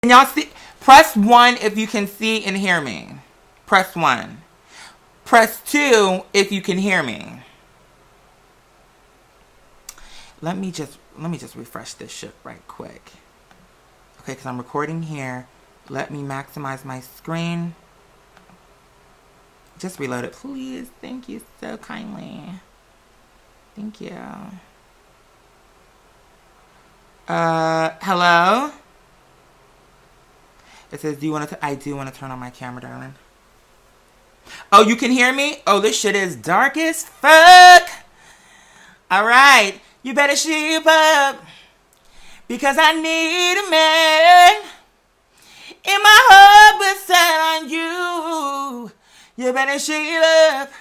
Can y'all see? Press 1 if you can see and hear me. Press 1. Press 2 if you can hear me. Let me just refresh this shit right quick. Okay, because I'm recording here. Let me maximize my screen. Just reload it, please. Thank you so kindly. Thank you. Hello? It says, I do want to turn on my camera, darling. Oh, you can hear me? Oh, this shit is dark as fuck. All right. You better sheep up. Because I need a man. And my heart was set on you. You better sheep up.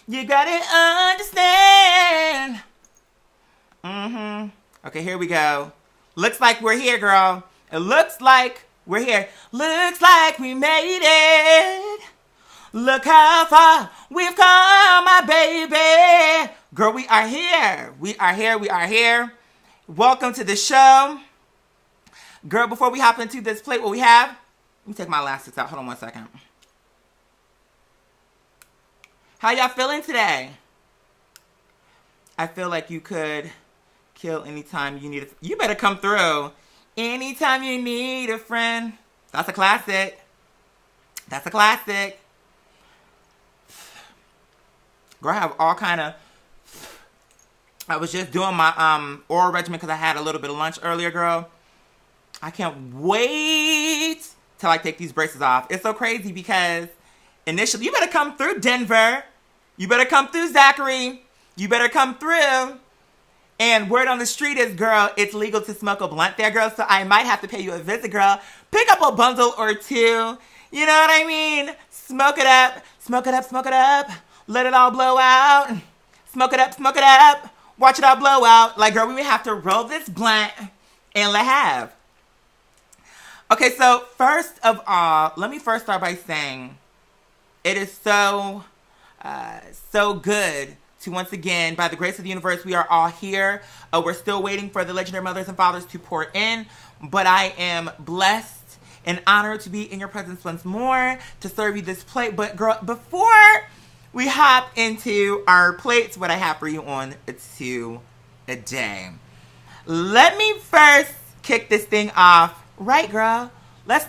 You gotta understand. Okay, here we go. Looks like we're here, girl. It looks like we're here. Looks like we made it. Look how far we've come, my baby. Girl, we are here. We are here. We are here. Welcome to the show. Girl, before we hop into this plate, what we have, let me take my elastics out. Hold on one second. How y'all feeling today? I feel like you could kill anytime you need you better come through. Anytime you need a friend. That's a classic. That's a classic. Girl, I have all kind of... I was just doing my oral regimen because I had a little bit of lunch earlier, girl. I can't wait till I take these braces off. It's so crazy because initially... You better come through, Denver. You better come through, Zachary. You better come through. And word on the street is, girl, it's legal to smoke a blunt there, girl. So I might have to pay you a visit, girl. Pick up a bundle or two. You know what I mean? Smoke it up. Smoke it up. Smoke it up. Let it all blow out. Smoke it up. Smoke it up. Watch it all blow out. Like, girl, we would have to roll this blunt and let have. Okay, so first of all, let me first start by saying it is so good to once again, by the grace of the universe, we are all here. We're still waiting for the legendary mothers and fathers to pour in, but I am blessed and honored to be in your presence once more to serve you this plate. But girl, before we hop into our plates, what I have for you on today, let me first kick this thing off. Right, girl?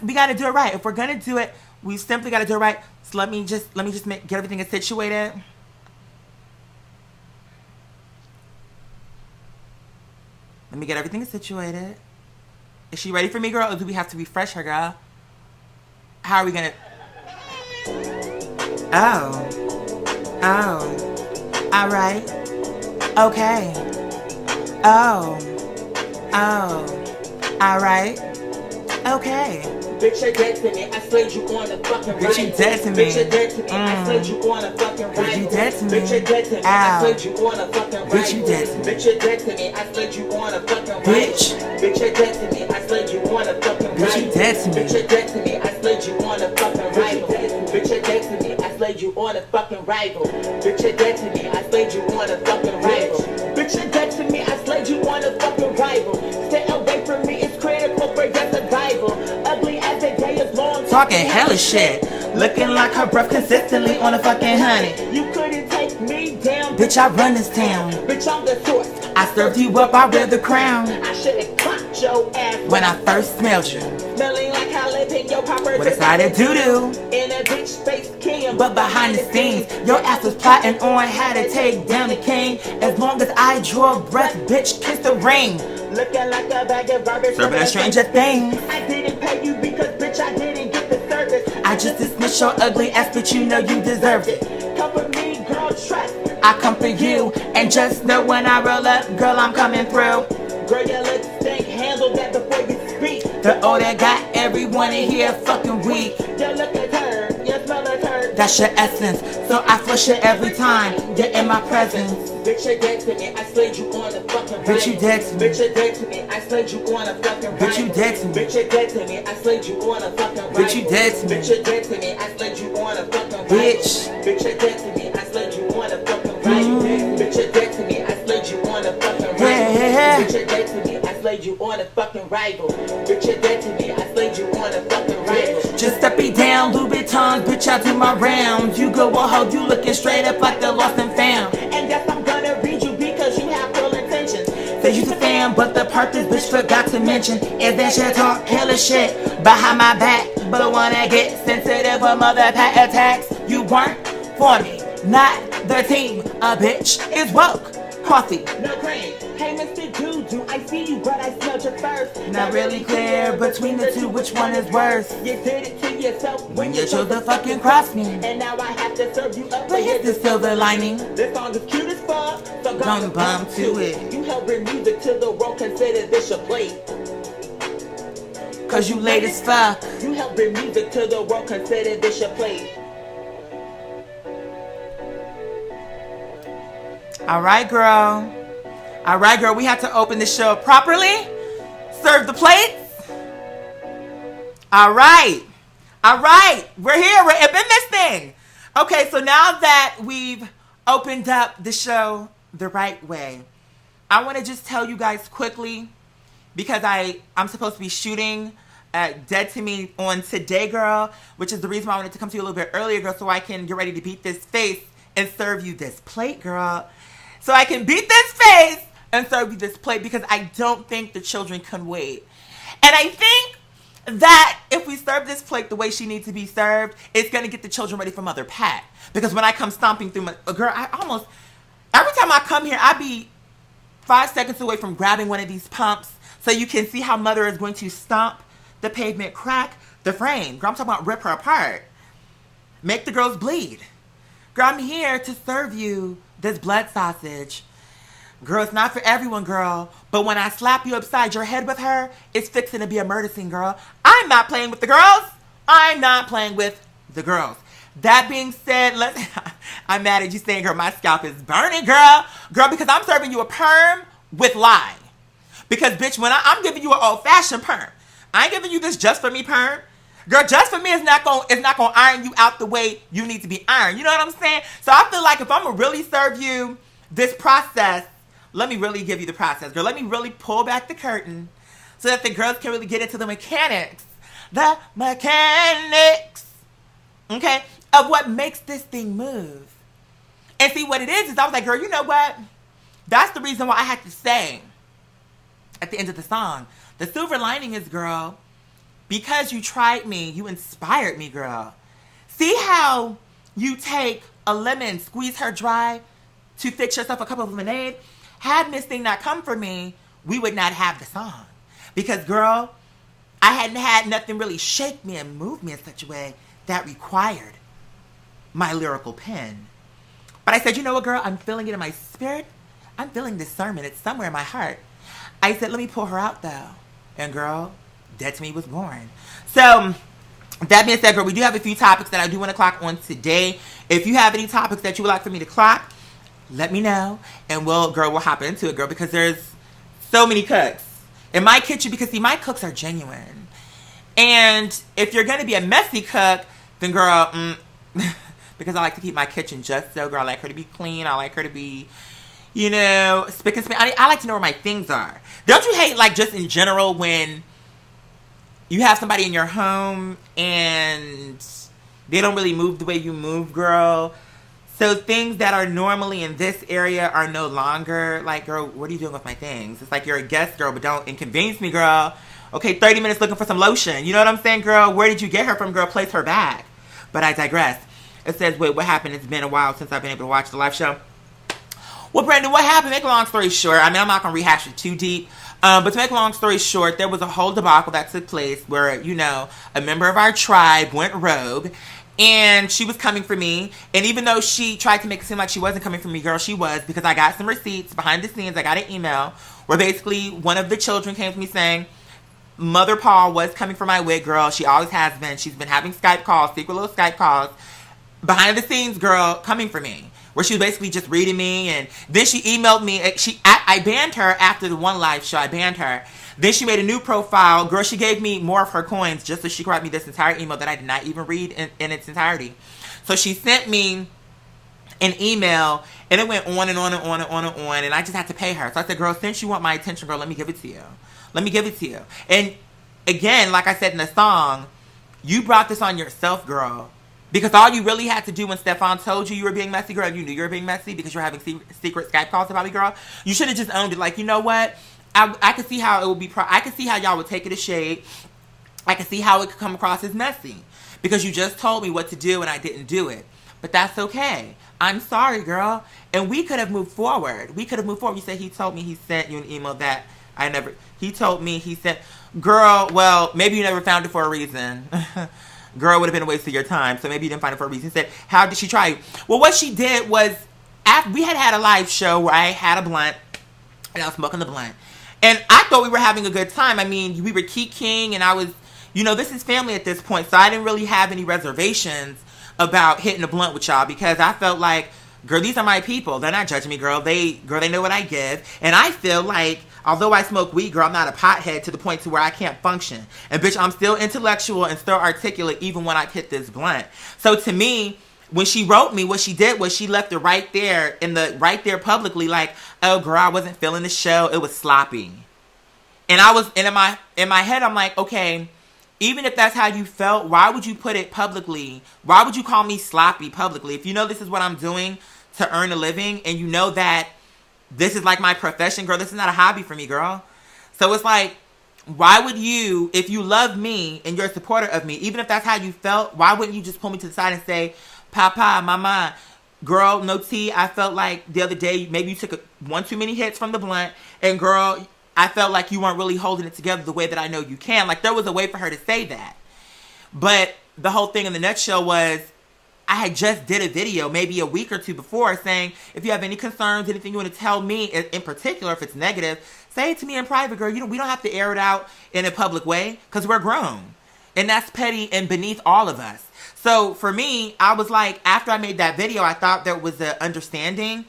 We gotta do it right. If we're gonna do it, we simply gotta do it right. So let me just get everything situated. Let me get everything situated. Is she ready for me, girl? Or do we have to refresh her, girl? How are we gonna... Oh. Alright. Okay. Oh. Alright. Okay. Bitch, you're dead to me. I slayed you on the fucking right. Bitch, you dead to me. Bitch, you're dead to me. I slayed you on the fucking right. Bitch, you dead to me. Bitch, you're dead to me. I slayed you on the fucking right. Bitch, you dead to me. Bitch, you're dead to me. I slayed you on the fucking right. Bitch. Bitch, you're dead to me. I slayed you on the fucking right. Bitch, you dead to me. Bitch, you're dead to me. I slayed you on the fucking right. Bitch, you're dead to me. I slayed you on the fucking rival. Bitch, you're dead to me. I slayed you on the fucking rival. Bitch, you're dead to me. I slayed you on the fucking rival. Stay away from me. It's critical for your survival. Ugly as the day is long. Talking hella shit. Looking like her breath consistently on a fucking honey. You couldn't take me down. Bitch, I run this town. Bitch, I'm the source. I served you up, I wear the crown. I should've clocked your ass when I first smelled you. Smelling like jalapeno poppers. With a side of doo-doo. In a bitch face king. But behind the scenes, your ass was plotting on how to take down the king. As long as I draw breath, bitch, kiss the ring. Looking like a bag of garbage. Serving a stranger thing. I didn't pay you because, bitch, I didn't get the service. I just dismissed your ugly ass, but you know you deserved it. Come for me, girl, trust. I come for you, and just know when I roll up, girl, I'm coming through. Girl, your lips stink, handle that before you speak. The O that got everyone in here fucking weak. You look at her, you smell at her. That's your essence, so I flush it every time you're in my presence. Bitch, you're dead to me, I slayed you on the fucking right. Bitch, you dead to me. Bitch, you're dead to me, I slayed you on the fucking right. Bitch, you dead to me. Bitch, you're dead to me, I slayed you on the fucking right. Bitch, you dead to me. Bitch, you're dead to me, I slayed you on the fucking right. Bitch. Bitch, you're dead to me, I slayed you on the fucking right. Bitch, you're dead to me, I slayed you on the fucking right. Yeah. Bitch, you're dead to me, I slayed you on the fucking rival. Bitch, you're dead to me, I slayed switch out to my round. You go a hoe, you looking straight up like the lost and found. And yes, I'm gonna read you because you have real intentions. Say you the fan, but the part this bitch forgot to mention is that she talk killer shit behind my back, but wanna get sensitive with mother pat attacks. You weren't for me, not the team. A bitch is woke. Coffee. No cream. Hey, Mr. Juju, I see you, but I smelled your first. Not really clear between the two which one is worse. You did it to yourself When you chose to fucking cross me. and now I have to serve you up. But here's the silver lining. This song is cute as fuck, so Don't bump to it. You help bring music to the world, consider this your plate. Cause you late as fuck. You help bring music to the world, consider this your plate. Alright, girl. Alright, girl. We have to open the show properly. Serve the plates. Alright. Alright. We're here. We're up in this thing. Okay, so now that we've opened up the show the right way, I want to just tell you guys quickly, because I'm supposed to be shooting Dead to Me on today, girl, which is the reason why I wanted to come to you a little bit earlier, girl, so I can get ready to beat this face and serve you this plate, girl. So I can beat this face and serve you this plate, because I don't think the children can wait. And I think that if we serve this plate the way she needs to be served, it's going to get the children ready for Mother Pat. Because when I come stomping through girl, every time I come here, I be 5 seconds away from grabbing one of these pumps so you can see how Mother is going to stomp the pavement, crack the frame. Girl, I'm talking about rip her apart. Make the girls bleed. Girl, I'm here to serve you this blood sausage. Girl, it's not for everyone, girl. But when I slap you upside your head with her, it's fixing to be a murder scene, girl. I'm not playing with the girls. I'm not playing with the girls. That being said, I'm mad at you saying, girl, my scalp is burning, girl. Girl, because I'm serving you a perm with lye. Because, bitch, when I'm giving you an old-fashioned perm, I ain't giving you this just for me perm. Girl, just for me is not gonna iron you out the way you need to be ironed. You know what I'm saying? So I feel like if I'm gonna really serve you this process, let me really give you the process, girl. Let me really pull back the curtain so that the girls can really get into the mechanics. The mechanics, okay, of what makes this thing move. And see, what it is I was like, girl, you know what? That's the reason why I had to say at the end of the song, the silver lining is, girl, because you tried me, you inspired me, girl. See how you take a lemon, squeeze her dry to fix yourself a cup of lemonade? Had this thing not come for me, we would not have the song. Because, girl, I hadn't had nothing really shake me and move me in such a way that required my lyrical pen. But I said, you know what, girl? I'm feeling it in my spirit. I'm feeling this sermon. It's somewhere in my heart. I said, let me pull her out, though. And, girl, Dead to Me was born. So, that being said, girl, we do have a few topics that I do want to clock on today. If you have any topics that you would like for me to clock, let me know. And we'll hop into it, girl, because there's so many cooks in my kitchen. Because, see, my cooks are genuine. And if you're going to be a messy cook, then, girl, because I like to keep my kitchen just so, girl. I like her to be clean. I like her to be, you know, spick and span. I like to know where my things are. Don't you hate, like, just in general, when you have somebody in your home and they don't really move the way you move, girl? So things that are normally in this area are no longer, like, girl, what are you doing with my things? It's like you're a guest, girl, but don't inconvenience me, girl. Okay, 30 minutes looking for some lotion. You know what I'm saying, girl? Where did you get her from, girl? Place her back. But I digress. It says, wait, what happened? It's been a while since I've been able to watch the live show. Well, Brandon, what happened? Make a long story short. I mean, I'm not going to rehash it too deep. But to make a long story short, there was a whole debacle that took place where, you know, a member of our tribe went rogue. And she was coming for me. And even though she tried to make it seem like she wasn't coming for me, girl, she was. Because I got some receipts behind the scenes. I got an email where basically one of the children came to me saying, Mother Paul was coming for my wig, girl. She always has been. She's been having Skype calls, secret little Skype calls. Behind the scenes, girl, coming for me. Where she was basically just reading me. And then she emailed me. I banned her after the one live show. I banned her. Then she made a new profile. Girl, she gave me more of her coins just so she could write me this entire email that I did not even read in its entirety. So she sent me an email, and it went on and on and on and on and on, and I just had to pay her. So I said, girl, since you want my attention, girl, let me give it to you. Let me give it to you. And again, like I said in the song, you brought this on yourself, girl. Because all you really had to do when Stefan told you were being messy, girl, you knew you were being messy because you're having secret Skype calls about me, girl. You should have just owned it. Like, you know what? I could see how it would be. I could see how y'all would take it as shade. I could see how it could come across as messy because you just told me what to do and I didn't do it. But that's okay. I'm sorry, girl. And we could have moved forward. You said he told me he sent you an email that I never. He told me he sent. Girl, well, maybe you never found it for a reason. Girl, would have been a waste of your time. So maybe you didn't find it for a reason. He said, how did she try you? Well, what she did was, after we had a live show where I had a blunt, and I was smoking the blunt. And I thought we were having a good time. I mean, we were kikiing, and I was, this is family at this point. So I didn't really have any reservations about hitting a blunt with y'all because I felt like, girl, these are my people. They're not judging me, girl. They know what I give. And I feel like, although I smoke weed, girl, I'm not a pothead to the point to where I can't function. And bitch, I'm still intellectual and still articulate even when I hit this blunt. So to me, when she wrote me, what she did was she left it right there publicly, like, oh girl, I wasn't feeling the show. It was sloppy. And in my head, I'm like, okay, even if that's how you felt, why would you put it publicly? Why would you call me sloppy publicly? If you know this is what I'm doing to earn a living and you know that this is like my profession, girl, this is not a hobby for me, girl. So it's like, why would you, if you love me and you're a supporter of me, even if that's how you felt, why wouldn't you just pull me to the side and say, Papa, Mama, girl, no tea. I felt like the other day, maybe you took one too many hits from the blunt, and girl, I felt like you weren't really holding it together the way that I know you can. Like, there was a way for her to say that. But the whole thing in the nutshell was, I had just did a video maybe a week or two before saying, if you have any concerns, anything you want to tell me, in particular, if it's negative, say it to me in private, girl. We don't have to air it out in a public way because we're grown. And that's petty and beneath all of us. So for me, I was like, after I made that video, I thought there was an understanding.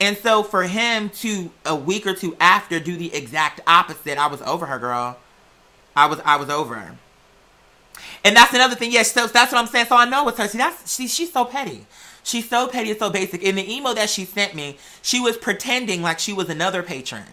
And so for him to, a week or two after, do the exact opposite, I was over her, girl. I was over her. And that's another thing. Yes, so that's what I'm saying. So I know it's her. See, she's so petty. She's so petty and so basic. In the email that she sent me, she was pretending like she was another patron.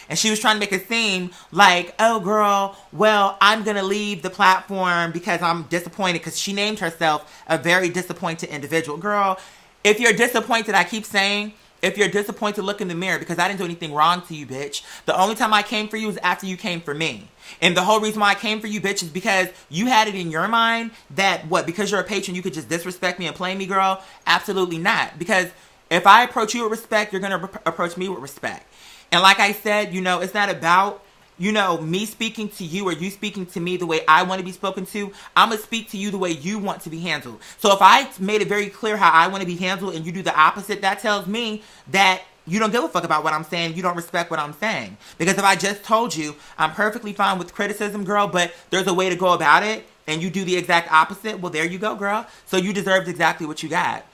And she was trying to make it seem like, oh, girl, well, I'm going to leave the platform because I'm disappointed. Because she named herself a very disappointed individual. Girl, if you're disappointed, I keep saying, if you're disappointed, look in the mirror because I didn't do anything wrong to you, bitch. The only time I came for you was after you came for me. And the whole reason why I came for you, bitch, is because you had it in your mind that, because you're a patron, you could just disrespect me and play me, girl? Absolutely not. Because if I approach you with respect, you're going to approach me with respect. And like I said, it's not about, me speaking to you or you speaking to me the way I want to be spoken to. I'm going to speak to you the way you want to be handled. So if I made it very clear how I want to be handled and you do the opposite, that tells me that you don't give a fuck about what I'm saying. You don't respect what I'm saying. Because if I just told you I'm perfectly fine with criticism, girl, but there's a way to go about it and you do the exact opposite, well, there you go, girl. So you deserved exactly what you got.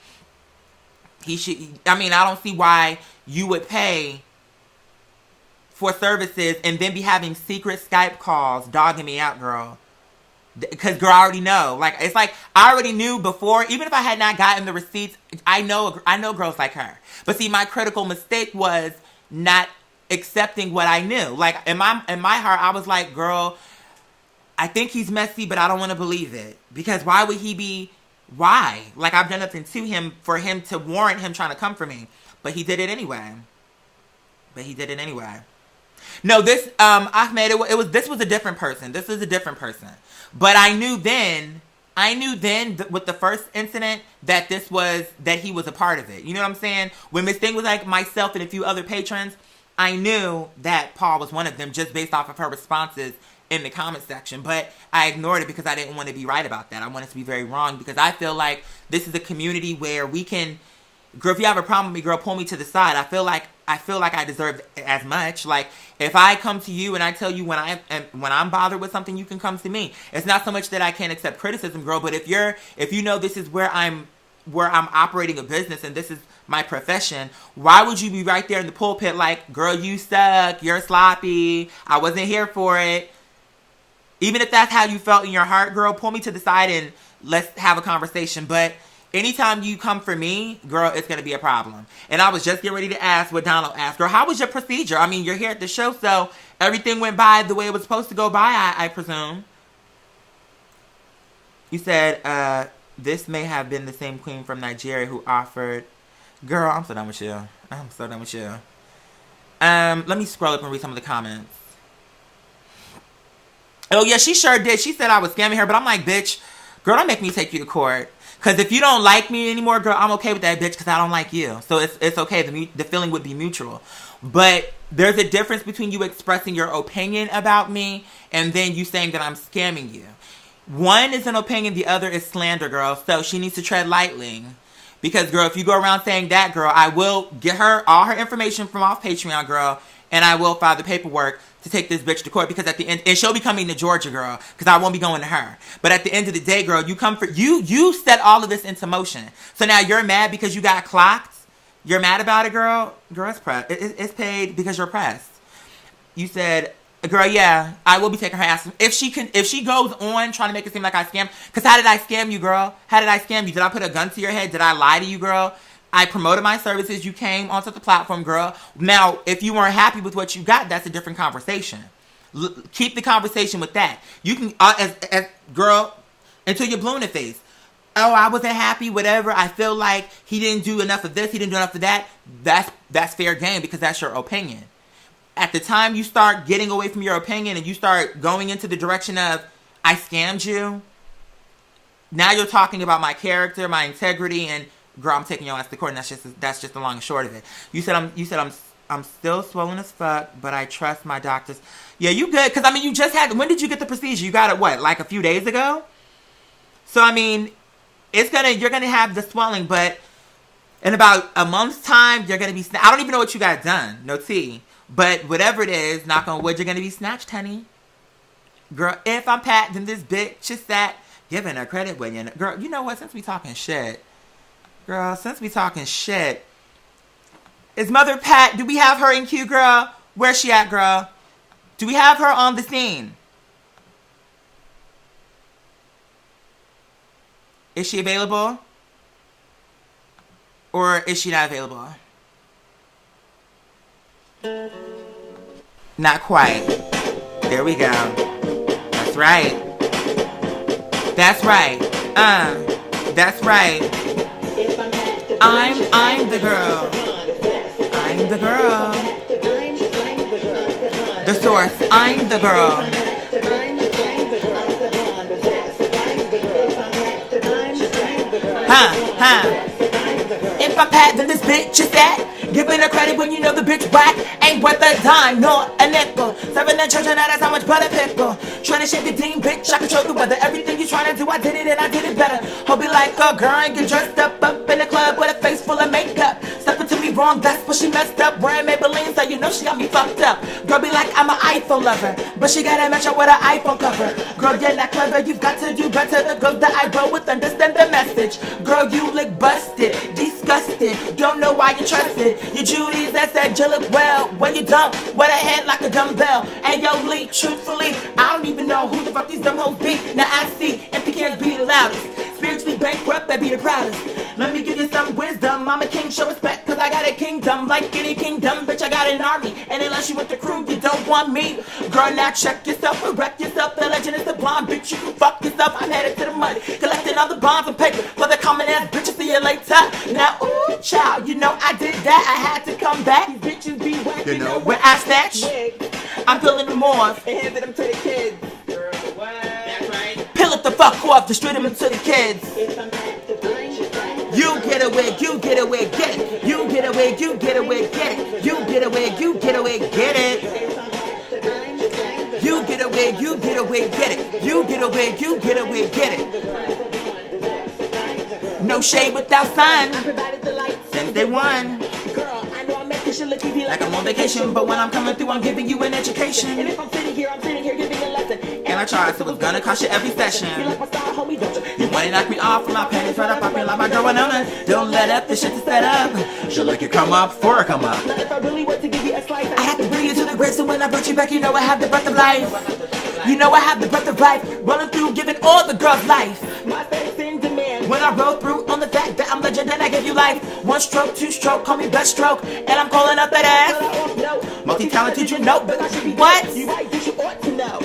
I don't see why you would pay for services and then be having secret Skype calls dogging me out, girl. Because, girl, I already know. Like, it's like, I already knew before, even if I had not gotten the receipts, I know girls like her. But see, my critical mistake was not accepting what I knew. Like, in my heart, I was like, girl, I think he's messy, but I don't want to believe it. Because why would he be, why? Like, I've done nothing to him for him to warrant him trying to come for me. But he did it anyway. No, this, Ahmed, this was a different person. This is a different person. But I knew then with the first incident that he was a part of it. You know what I'm saying? When Miss Thing was like myself and a few other patrons, I knew that Paul was one of them just based off of her responses in the comment section. But I ignored it because I didn't want to be right about that. I wanted to be very wrong because I feel like this is a community where we can, girl, if you have a problem with me, girl, pull me to the side. I feel like I deserve as much. Like, if I come to you and I tell you when I'm bothered with something, you can come to me. It's not so much that I can't accept criticism, girl, but if you know this is where I'm operating a business and this is my profession, why would you be right there in the pulpit like, girl, you suck, you're sloppy, I wasn't here for it? Even if that's how you felt in your heart, girl, pull me to the side and let's have a conversation. But anytime you come for me, girl, it's going to be a problem. And I was just getting ready to ask what Donald asked. Girl, how was your procedure? I mean, you're here at the show, so everything went by the way it was supposed to go by, I presume. You said, This may have been the same queen from Nigeria who offered... Girl, I'm so done with you. I'm so done with you. Let me scroll up and read some of the comments. Oh, yeah, she sure did. She said I was scamming her, but I'm like, bitch, girl, don't make me take you to court. Because if you don't like me anymore, girl, I'm okay with that, bitch, because I don't like you. So it's okay. The feeling would be mutual. But there's a difference between you expressing your opinion about me and then you saying that I'm scamming you. One is an opinion, the other is slander, girl. So she needs to tread lightly. Because, girl, if you go around saying that, girl, I will get her all her information from off Patreon, girl, and I will file the paperwork to take this bitch to court. Because at the end, and she'll be coming to Georgia, girl, because I won't be going to her. But at the end of the day, girl, you set all of this into motion. So now you're mad because you got clocked. You're mad about it, girl. Girl, it's paid because you're pressed. You said, girl, yeah, I will be taking her ass. If she goes on trying to make it seem like I scammed, because how did I scam you, girl? How did I scam you? Did I put a gun to your head? Did I lie to you, girl? I promoted my services. You came onto the platform, girl. Now, if you weren't happy with what you got, that's a different conversation. Keep the conversation with that. You can, as girl, until you're blue in the face. Oh, I wasn't happy, whatever. I feel like he didn't do enough of this. He didn't do enough of that. That's fair game because that's your opinion. At the time you start getting away from your opinion and you start going into the direction of, I scammed you. Now you're talking about my character, my integrity, and girl, I'm taking your ass to court. And that's just the long and short of it. You said I'm still swollen as fuck, but I trust my doctors. Yeah, you good? Because I mean, you just had. When did you get the procedure? You got it what? Like a few days ago. So I mean, you're gonna have the swelling, but in about a month's time, you're gonna be. I don't even know what you got done. No tea. But whatever it is, knock on wood, you're gonna be snatched, honey. Girl, if I'm Pat, then this bitch is that giving her credit when you know. Girl, you know what? Since we talking shit. Girl, since we talking shit. Is Mother Pat, do we have her in queue, girl? Where's she at, girl? Do we have her on the scene? Is she available? Or is she not available? Not quite. There we go. That's right. That's right. That's right. I'm the girl. I'm the girl. The source. I'm the girl. If I'm Pat, then this bitch is that. Giving her credit when you know the bitch whack. Ain't worth a dime nor a nickel. Serving the children, now that's how much butter pickle. Trying to shake the team, bitch, I control the weather. Everything you trying to do, I did it and I did it better. Hope you like a girl and get dressed up in the club with a face full of makeup. Stepping to me wrong, that's what she messed up. Wearing Maybelline, so you know she got me fucked up. Girl be like, I'm an iPhone lover, but she gotta match up with an iPhone cover. Girl, you're not clever, you've got to do better. The girls that I roll with understand the message. Girl, you look busted, disgusted. Don't know why you trusted. Your Judy's that said you look well. When you dumb, wear a head like a dumbbell. And yo, Lee, truthfully, I don't even know who the fuck these dumb hoes be. Now I see, empty cans be the loudest. Spiritually bankrupt, they be the proudest. Let me give you some wisdom. I'm a king, show respect, cause I got a kingdom. Like any kingdom, bitch, I got an army. And unless you with the crew, you don't want me. Girl, now check yourself, correct yourself. The legend is the blonde, bitch, you can fuck yourself. I'm headed to the money, collecting all the bonds and paper for the common ass bitches. See you later. Now, ooh, child, you know I did that. I had to come back. These bitches be whack, you know, when I snatch, I'm peeling them off and handing them to the kids. Girl, what? That's right. Peel it the fuck off, distribute them to the kids. You get away, you get away, get it. You get away, you get away, get it. You get away, you get away, get it. You get away, you get away, get it. You get away, you get away, get it. No shade without sun. Since day one. Like I'm on vacation, but when I'm coming through, I'm giving you an education. And if I'm sitting here giving a lesson. And I tried, so it's gonna cost you every session. You wanna knock me off with my panties right up, popping like my girl Winona. Don't let up, this shit is set up. She'll let you come up before I come up. If I really want to give you a slice, I have to bring you to the grave, so when I brought you back, you know I have the breath of life. You know I have the breath of life, rolling through, giving all the girls life. My face in demand. When I roll through on the fact that I'm legend and I give you life. One stroke, two stroke, call me best stroke. And I'm calling up that ass. Multi-talented, you know, but what? You ought to know.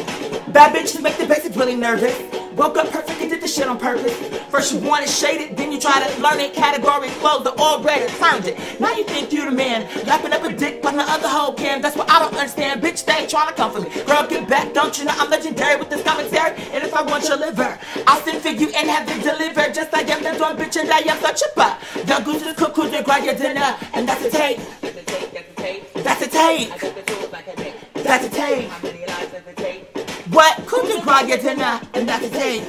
Bad bitches make the basics really nervous. Woke up perfect and did the shit on purpose. First you wanted shaded, then you try to learn it. Category closed, the already turned it. Now you think you the man, lapping up a dick when the other hoe can. That's what I don't understand, bitch, they ain't trying to come for me. Girl, get back, don't you know I'm legendary with this commentary? And if I want your liver, I'll send for you and have it delivered. Just like I'm the one bitch and I am such a butt. The goose is cuckoo, they grind your dinner. And that's a tape. That's a tape. That's a tape. What? Could you grind your dinner? And that's a tape.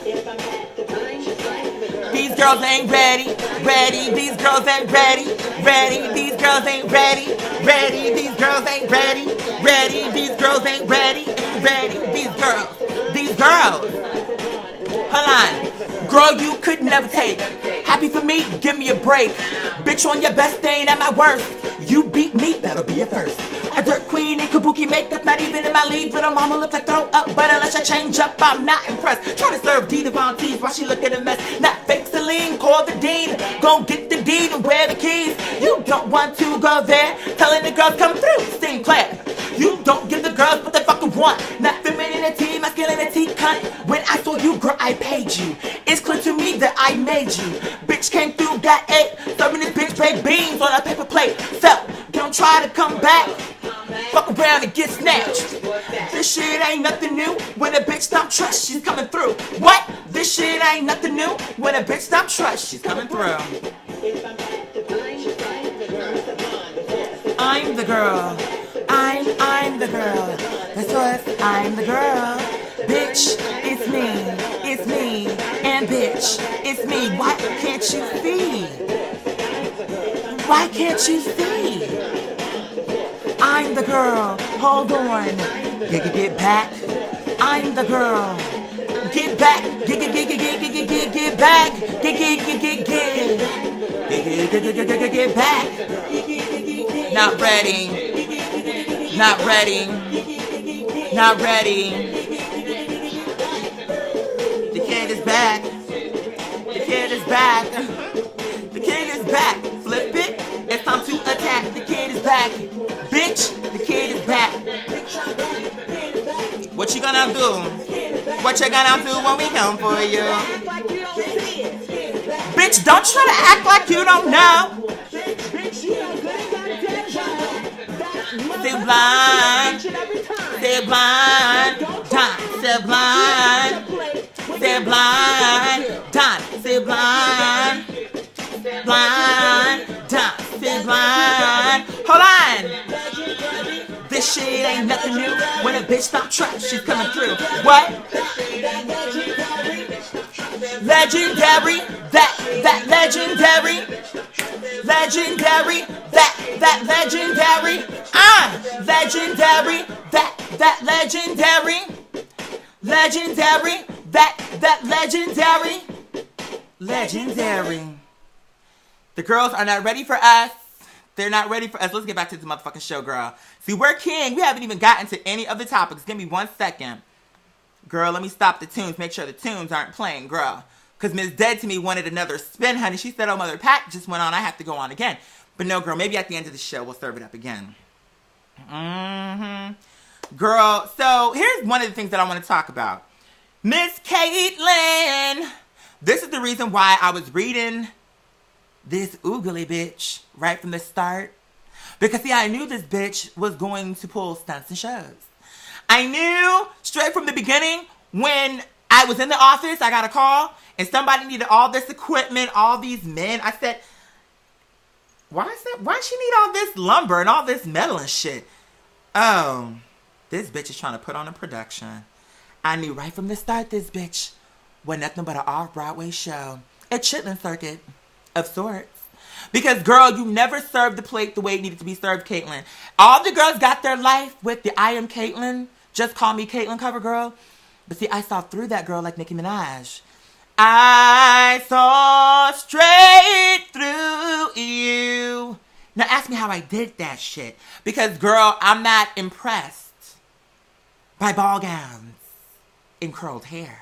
These girls ain't ready, ready. These girls ain't ready, ready. These girls ain't ready, ready. These girls ain't ready, ready. These girls ain't ready, ready. These girls. Hold on. Girl, you could never take. Happy for me, give me a break. Bitch on your best day and at my worst. You beat me, that'll be a first. A dirt queen in kabuki makeup, not even in my league. Little mama looks like throw up, but unless I change up, I'm not impressed. Trying to serve D Devon teeth while she look at a mess. Not fake Celine, call the dean. Go get the deed and wear the keys. You don't want to go there, telling the girls come through, sing clap. You don't give the girls what they fucking want. Not femininity, masculinity, cunt. When I saw you, girl, I paid you. It's clear to me that I made you. Bitch came through, got 8. Serving this bitch baked beans on a paper plate. So, don't try to come back. Fuck around and get snatched. This shit ain't nothing new. When a bitch don't trust, she's coming through. What? This shit ain't nothing new. When a bitch don't trust, she's coming through. I'm the girl. I'm the girl. That's what I'm the girl. Bitch, it's me, and bitch, it's me. Why can't you see? Why can't you see? I'm the girl. Hold on. Get back. I'm the girl. Get back. Get back. Get back. Not ready. Not ready. Not ready. The kid is back. The kid is back. The kid is back. Flip it. It's time to attack. The kid is back. Bitch, the kid is back. What you gonna do? What you gonna do when we come for you? Bitch, don't try to act like you don't know. Stay blind. Stay blind. Time. Stay blind. Stay blind. Time. Stay blind. Blind. Time. Stay blind. Hold on. This shit ain't nothing new. When a bitch stop track, she's coming through. What? Legendary. That legendary. Legendary. That legendary. Legendary. That legendary. Legendary. That legendary. Legendary. The girls are not ready for us. They're not ready for us. Let's get back to the motherfucking show, girl. See, we're king. We haven't even gotten to any of the topics. Give me 1 second. Girl, let me stop the tunes. Make sure the tunes aren't playing, girl. Because Ms. Dead to Me wanted another spin, honey. She said, oh, Mother Pat just went on. I have to go on again. But no, girl, maybe at the end of the show, we'll serve it up again. Girl, so here's one of the things that I want to talk about. Miss Caitlyn. This is the reason why I was reading this oogly bitch right from the start. Because, see, I knew this bitch was going to pull stunts and shows. I knew straight from the beginning when I was in the office, I got a call, and somebody needed all this equipment, all these men. I said, why she need all this lumber and all this metal and shit? Oh, this bitch is trying to put on a production. I knew right from the start this bitch was nothing but an off-Broadway show. A chitlin circuit of sorts. Because, girl, you never served the plate the way it needed to be served, Caitlyn. All the girls got their life with the I Am Caitlyn, Just Call Me Caitlyn cover, girl. But see, I saw through that girl like Nicki Minaj. I saw straight through you. Now, ask me how I did that shit. Because, girl, I'm not impressed by ball gowns and curled hair.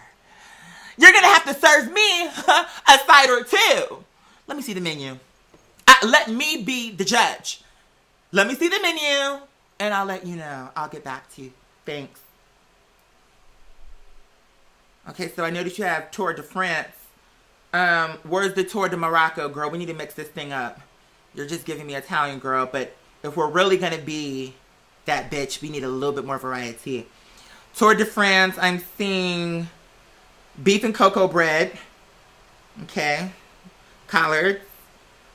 You're going to have to serve me a side or two. Let me see the menu. Let me be the judge. Let me see the menu, and I'll let you know. I'll get back to you. Thanks. Okay, so I noticed you have Tour de France. Where's the Tour de Morocco, girl? We need to mix this thing up. You're just giving me Italian, girl. But if we're really going to be that bitch, we need a little bit more variety. Tour de France, I'm seeing beef and cocoa bread. Okay. Collards.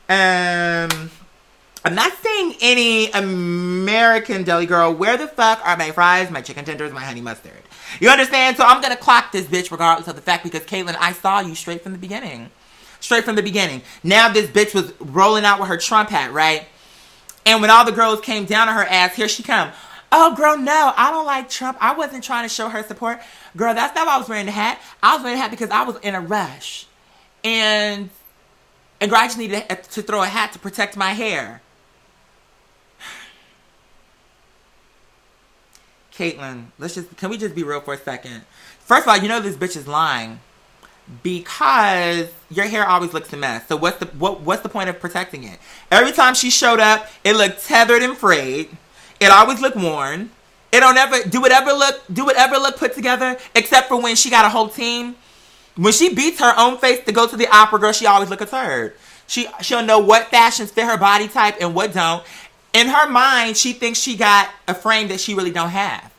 I'm not seeing any American deli, girl. Where the fuck are my fries, my chicken tenders, my honey mustard? You understand? So I'm going to clock this bitch regardless of the fact, because Caitlyn, I saw you straight from the beginning. Straight from the beginning. Now this bitch was rolling out with her Trump hat, right? And when all the girls came down on her ass, here she come. Oh, girl, no, I don't like Trump. I wasn't trying to show her support. Girl, that's not why I was wearing the hat. I was wearing the hat because I was in a rush. And girl, I just needed to throw a hat to protect my hair. Caitlyn, can we just be real for a second? First of all, you know this bitch is lying because your hair always looks a mess. So what's the point of protecting it? Every time she showed up, it looked tethered and frayed. It always looked worn. It don't ever do it ever look put together, except for when she got a whole team. When she beats her own face to go to the opera, girl, she always look a turd. She'll know what fashions fit her body type and what don't. In her mind, she thinks she got a frame that she really don't have.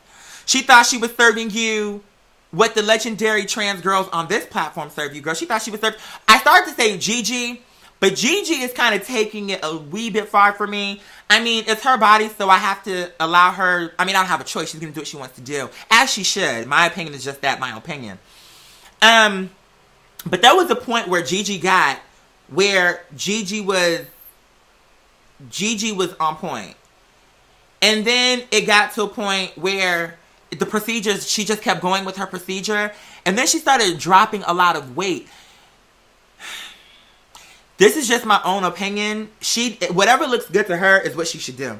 She thought she was serving you what the legendary trans girls on this platform serve you, girl. She thought she was serving. I started to say Gigi, but Gigi is kind of taking it a wee bit far for me. I mean, it's her body, so I have to allow her. I mean, I don't have a choice. She's going to do what she wants to do, as she should. My opinion is just that, my opinion. But there was a point where Gigi got where Gigi was on point. And then it got to a point where the procedures, she just kept going with her procedure. And then she started dropping a lot of weight. This is just my own opinion. Whatever looks good to her is what she should do.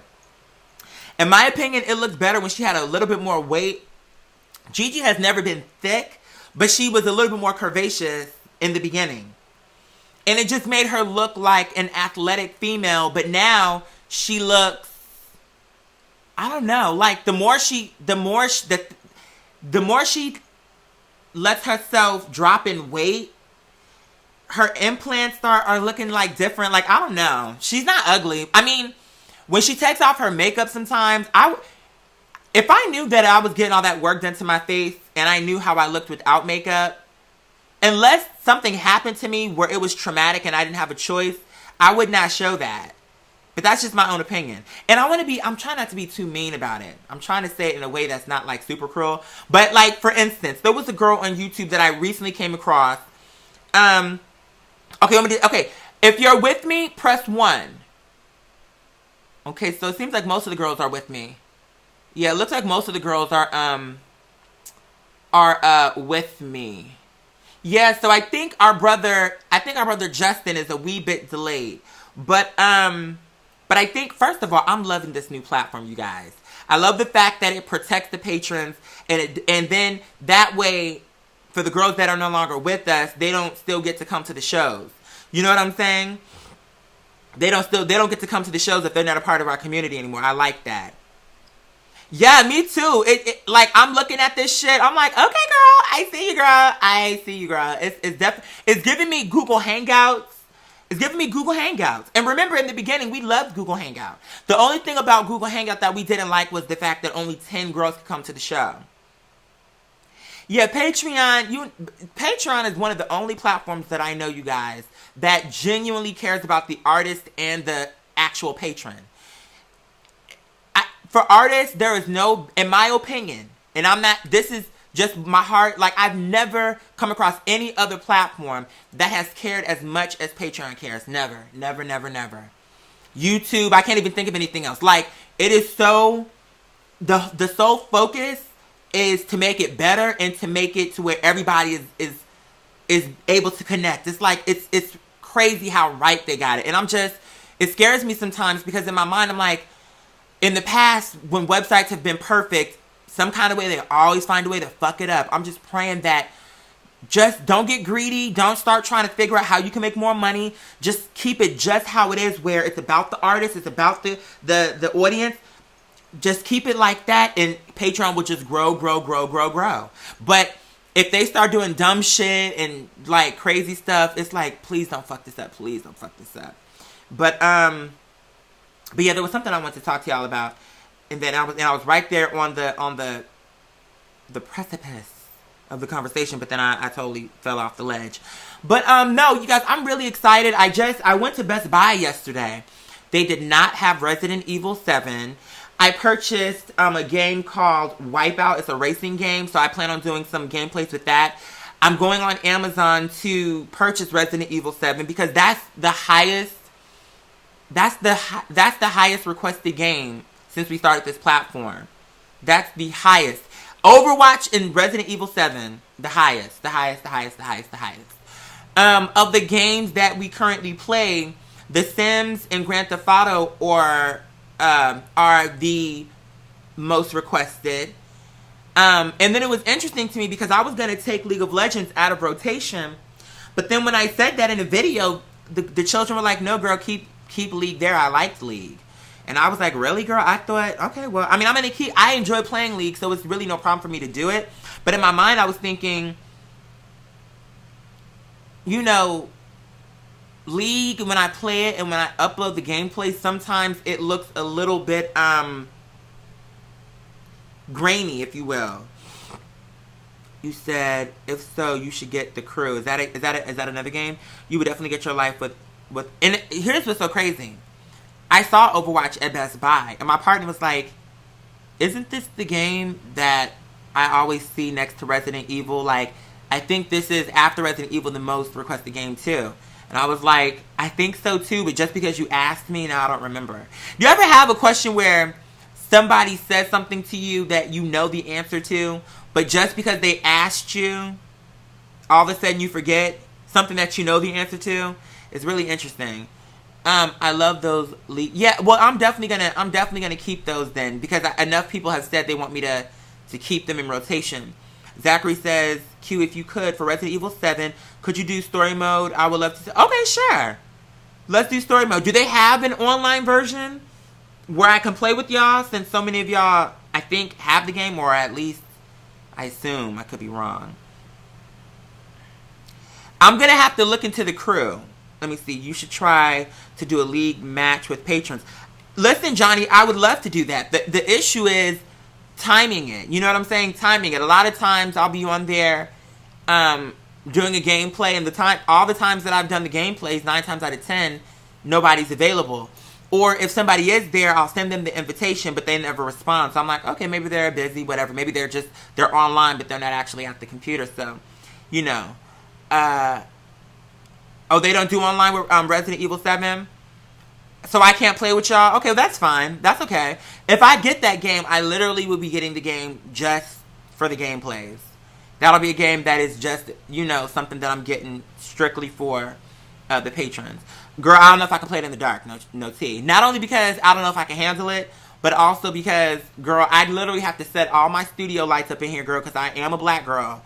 In my opinion, it looks better when she had a little bit more weight. Gigi has never been thick, but she was a little bit more curvaceous in the beginning. And it just made her look like an athletic female. But now she looks, I don't know, like the more she lets herself drop in weight, her implants are looking like different. Like, I don't know. She's not ugly. I mean, when she takes off her makeup sometimes, if I knew that I was getting all that work done to my face and I knew how I looked without makeup, unless something happened to me where it was traumatic and I didn't have a choice, I would not show that. But that's just my own opinion. And I'm trying not to be too mean about it. I'm trying to say it in a way that's not like super cruel. But like, for instance, there was a girl on YouTube that I recently came across. Okay, if you're with me, press 1. Okay, so it seems like most of the girls are with me. Yeah, it looks like most of the girls are with me. Yeah, so I think our brother Justin is a wee bit delayed. But I think, first of all, I'm loving this new platform, you guys. I love the fact that it protects the patrons, and then that way, for the girls that are no longer with us, they don't still get to come to the shows. You know what I'm saying? They don't get to come to the shows if they're not a part of our community anymore. I like that. Yeah, me too. Like, I'm looking at this shit. I'm like, okay, girl, I see you, girl. I see you, girl. It's giving me Google Hangouts. It's giving me Google Hangouts. And remember, in the beginning, we loved Google Hangout. The only thing about Google Hangout that we didn't like was the fact that only 10 girls could come to the show. Yeah, Patreon is one of the only platforms that I know, you guys, that genuinely cares about the artist and the actual patron. For artists, there is no, in my opinion, and this is just my heart, like, I've never come across any other platform that has cared as much as Patreon cares. Never, never, never, never. YouTube, I can't even think of anything else. Like, it is so, the sole focus is to make it better and to make it to where everybody is able to connect. It's like, it's crazy how right they got it. And it scares me sometimes because in my mind, I'm like, in the past, when websites have been perfect, some kind of way, they always find a way to fuck it up. I'm just praying that just don't get greedy. Don't start trying to figure out how you can make more money. Just keep it just how it is, where it's about the artist, it's about the audience. Just keep it like that, and Patreon will just grow. But if they start doing dumb shit and like crazy stuff, it's like, please don't fuck this up. Please don't fuck this up. But yeah, there was something I wanted to talk to y'all about, and then I was right there on the precipice of the conversation, but then I totally fell off the ledge. But no, you guys, I'm really excited. I went to Best Buy yesterday. They did not have Resident Evil 7. I purchased a game called Wipeout. It's a racing game, so I plan on doing some gameplays with that. I'm going on Amazon to purchase Resident Evil 7 because that's the highest requested game since we started this platform. That's the highest. Overwatch and Resident Evil 7, the highest. Of the games that we currently play, The Sims and Grand Theft Auto are the most requested. And then it was interesting to me because I was going to take League of Legends out of rotation. But then when I said that in a video, the children were like, no, girl, keep League there. I liked League. And I was like, really, girl? I thought, okay, well, I mean, I enjoy playing League, so it's really no problem for me to do it. But in my mind, I was thinking, you know, League, when I play it and when I upload the gameplay, sometimes it looks a little bit grainy, if you will. You said, if so, you should get The Crew. Is that another game? You would definitely get your life with and here's what's so crazy. I saw Overwatch at Best Buy, and my partner was like, isn't this the game that I always see next to Resident Evil? Like, I think this is, after Resident Evil, the most requested game too. And I was like, I think so too, but just because you asked me, now I don't remember. Do you ever have a question where somebody says something to you that you know the answer to, but just because they asked you, all of a sudden you forget something that you know the answer to? It's really interesting. I love those. Yeah, well, I'm definitely gonna keep those then, because enough people have said they want me to keep them in rotation. Zachary says, Q, if you could, for Resident Evil 7, could you do story mode? I would love to. Okay, sure. Let's do story mode. Do they have an online version where I can play with y'all, since so many of y'all, I think, have the game, or at least I assume. I could be wrong. I'm gonna have to look into The Crew. Let me see. You should try to do a League match with patrons. Listen, Johnny, I would love to do that. The issue is timing it. You know what I'm saying? Timing it. A lot of times I'll be on there doing a gameplay, and all the times that I've done the gameplays, 9 times out of 10, nobody's available. Or if somebody is there, I'll send them the invitation, but they never respond. So I'm like, okay, maybe they're busy, whatever. Maybe they're online, but they're not actually at the computer. So, you know. Oh, they don't do online with Resident Evil 7? So I can't play with y'all? Okay, that's fine. That's okay. If I get that game, I literally will be getting the game just for the gameplays. That'll be a game that is just, you know, something that I'm getting strictly for the patrons. Girl, I don't know if I can play it in the dark. No tea. Not only because I don't know if I can handle it, but also because, girl, I literally have to set all my studio lights up in here, girl, because I am a black girl.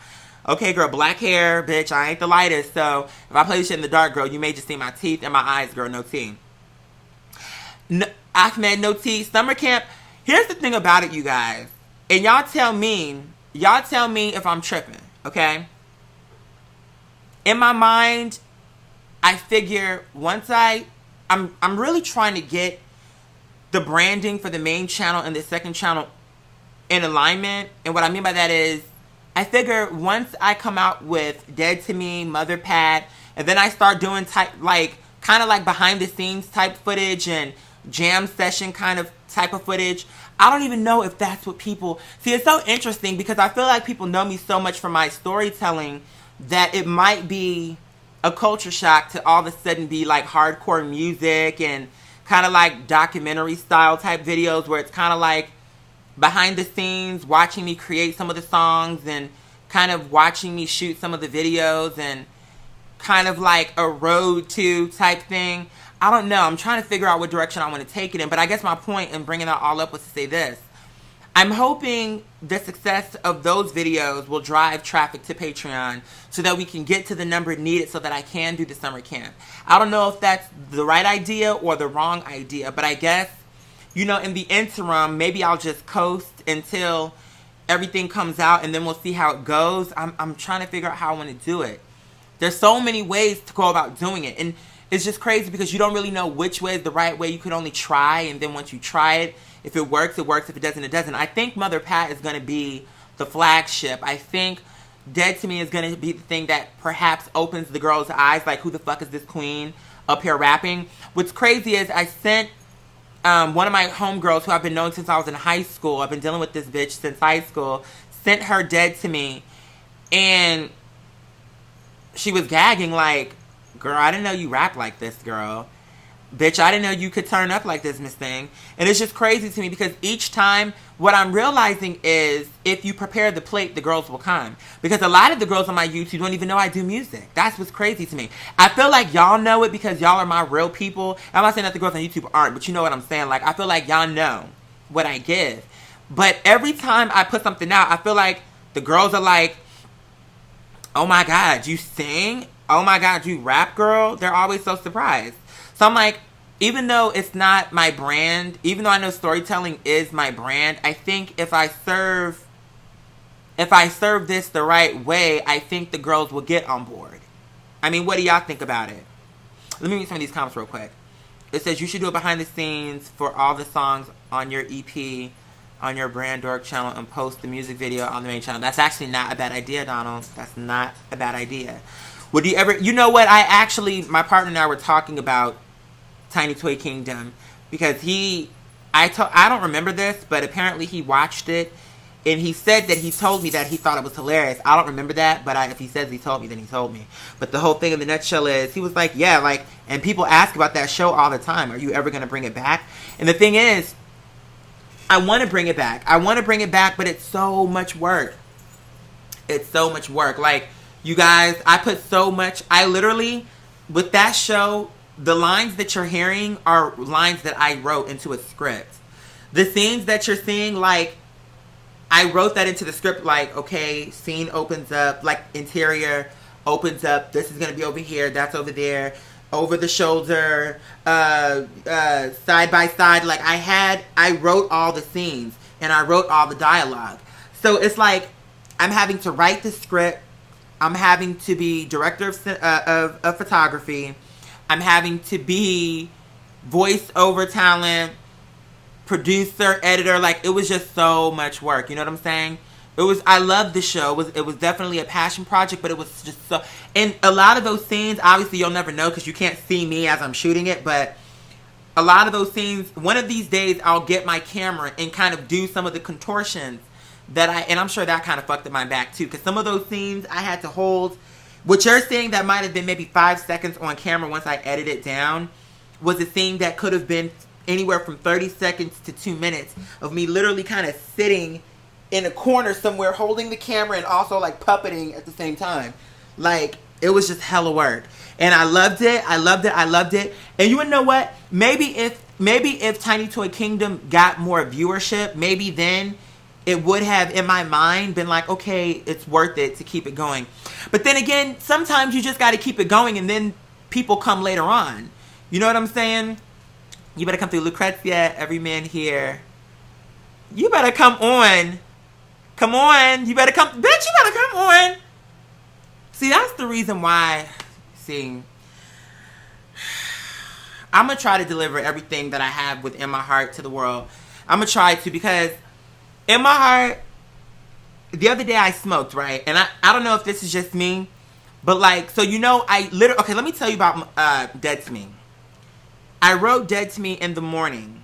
Okay, girl, black hair, bitch, I ain't the lightest, so if I play this shit in the dark, girl, you may just see my teeth and my eyes, girl, no tea. No, Ahmed, no tea. Summer camp, here's the thing about it, you guys, and y'all tell me if I'm tripping, okay? In my mind, I figure once I'm really trying to get the branding for the main channel and the second channel in alignment, and what I mean by that is, I figure once I come out with Dead to Me, Mother Pat, and then I start doing kind of like behind the scenes type footage and jam session kind of type of footage, I don't even know if that's what people see. It's so interesting because I feel like people know me so much for my storytelling that it might be a culture shock to all of a sudden be like hardcore music and kind of like documentary style type videos where it's kind of like behind the scenes, watching me create some of the songs and kind of watching me shoot some of the videos and kind of like a road to type thing. I don't know. I'm trying to figure out what direction I want to take it in. But I guess my point in bringing that all up was to say this. I'm hoping the success of those videos will drive traffic to Patreon so that we can get to the number needed so that I can do the summer camp. I don't know if that's the right idea or the wrong idea, but I guess, you know, in the interim, maybe I'll just coast until everything comes out and then we'll see how it goes. I'm trying to figure out how I want to do it. There's so many ways to go about doing it. And it's just crazy because you don't really know which way is the right way. You can only try. And then once you try it, if it works, it works. If it doesn't, it doesn't. I think Mother Pat is going to be the flagship. I think Dead to Me is going to be the thing that perhaps opens the girls' eyes. Like, who the fuck is this queen up here rapping? What's crazy is I sent one of my homegirls who I've been knowing since I was in high school. I've been dealing with this bitch since high school. Sent her Dead to Me. And she was gagging like, girl, I didn't know you rap like this, girl. Bitch, I didn't know you could turn up like this, Miss Thing. And it's just crazy to me because each time, what I'm realizing is if you prepare the plate, the girls will come. Because a lot of the girls on my YouTube don't even know I do music. That's what's crazy to me. I feel like y'all know it because y'all are my real people. I'm not saying that the girls on YouTube aren't, but you know what I'm saying. Like, I feel like y'all know what I give. But every time I put something out, I feel like the girls are like, oh my God, you sing? Oh my God, you rap, girl? They're always so surprised. So I'm like, even though it's not my brand, even though I know storytelling is my brand, I think if I serve this the right way, I think the girls will get on board. I mean, what do y'all think about it? Let me read some of these comments real quick. It says, you should do a behind the scenes for all the songs on your EP on your Brand Dork channel and post the music video on the main channel. That's actually not a bad idea, Donald. That's not a bad idea. Would you ever, you know what, my partner and I were talking about Tiny Toy Kingdom because I don't remember this, but apparently he watched it and he said that he told me that he thought it was hilarious. I don't remember that, but if he says he told me, then he told me. But the whole thing in the nutshell is, he was like, yeah, like, and people ask about that show all the time. Are you ever going to bring it back? And the thing is, I want to bring it back. But it's so much work. It's so much work. Like, you guys, I literally, with that show, the lines that you're hearing are lines that I wrote into a script. The scenes that you're seeing, like, I wrote that into the script, like, okay, scene opens up, like, interior opens up, this is going to be over here, that's over there, over the shoulder, side by side. Like, I wrote all the scenes, and I wrote all the dialogue. So it's like, I'm having to write the script, I'm having to be director of photography, I'm having to be voiceover talent, producer, editor. Like, it was just so much work. You know what I'm saying? I loved the show. It was definitely a passion project, but it was just so, and a lot of those scenes, obviously you'll never know because you can't see me as I'm shooting it, but a lot of those scenes, one of these days I'll get my camera and kind of do some of the contortions and I'm sure that kind of fucked up my back too, because some of those scenes I had to hold. What you're saying that might have been maybe 5 seconds on camera once I edit it down was a scene that could have been anywhere from 30 seconds to 2 minutes of me literally kind of sitting in a corner somewhere holding the camera and also like puppeting at the same time. Like, it was just hella work. And I loved it. And you wanna know what? Maybe if Tiny Toy Kingdom got more viewership, maybe then it would have, in my mind, been like, okay, it's worth it to keep it going. But then again, sometimes you just got to keep it going and then people come later on. You know what I'm saying? You better come through. Lucrezia, every man here. You better come on. Come on. You better come. Bitch, you better come on. See, that's the reason why. See, I'm going to try to deliver everything that I have within my heart to the world. I'm going to try to, because in my heart, the other day I smoked, right? And I don't know if this is just me, but like, so you know, okay, let me tell you about Dead to Me. I wrote Dead to Me in the morning.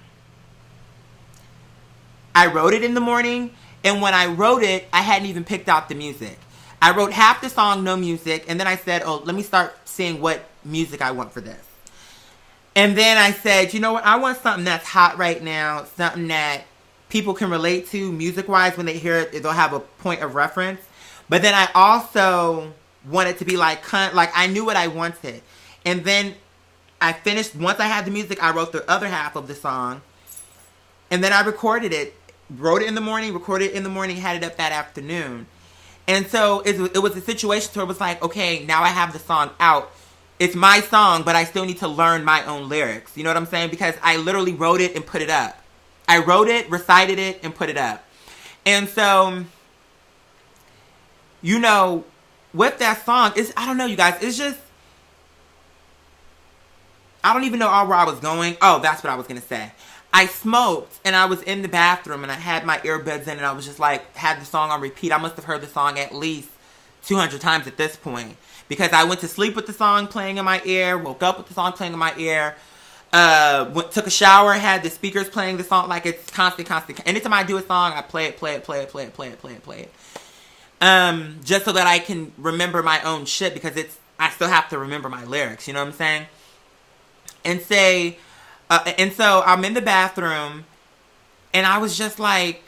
I wrote it in the morning, and when I wrote it, I hadn't even picked out the music. I wrote half the song, no music, and then I said, oh, let me start seeing what music I want for this. And then I said, you know what, I want something that's hot right now, something that people can relate to music-wise. When they hear it, they'll have a point of reference. But then I also wanted to be like I knew what I wanted. And then I finished, once I had the music, I wrote the other half of the song. And then I recorded it, wrote it in the morning, recorded it in the morning, had it up that afternoon. And so it was a situation where it was like, okay, now I have the song out. It's my song, but I still need to learn my own lyrics. You know what I'm saying? Because I literally wrote it and put it up. I wrote it, recited it, and put it up. And so, you know, with that song, I don't know, you guys, it's just, I don't even know where I was going. Oh, that's what I was going to say. I smoked, and I was in the bathroom, and I had my earbuds in, and I was just like, had the song on repeat. I must have heard the song at least 200 times at this point, because I went to sleep with the song playing in my ear, woke up with the song playing in my ear, took a shower, had the speakers playing the song, like it's constant. Anytime I do a song, I play it. Just so that I can remember my own shit, because I still have to remember my lyrics, you know what I'm saying? And so I'm in the bathroom, and I was just like,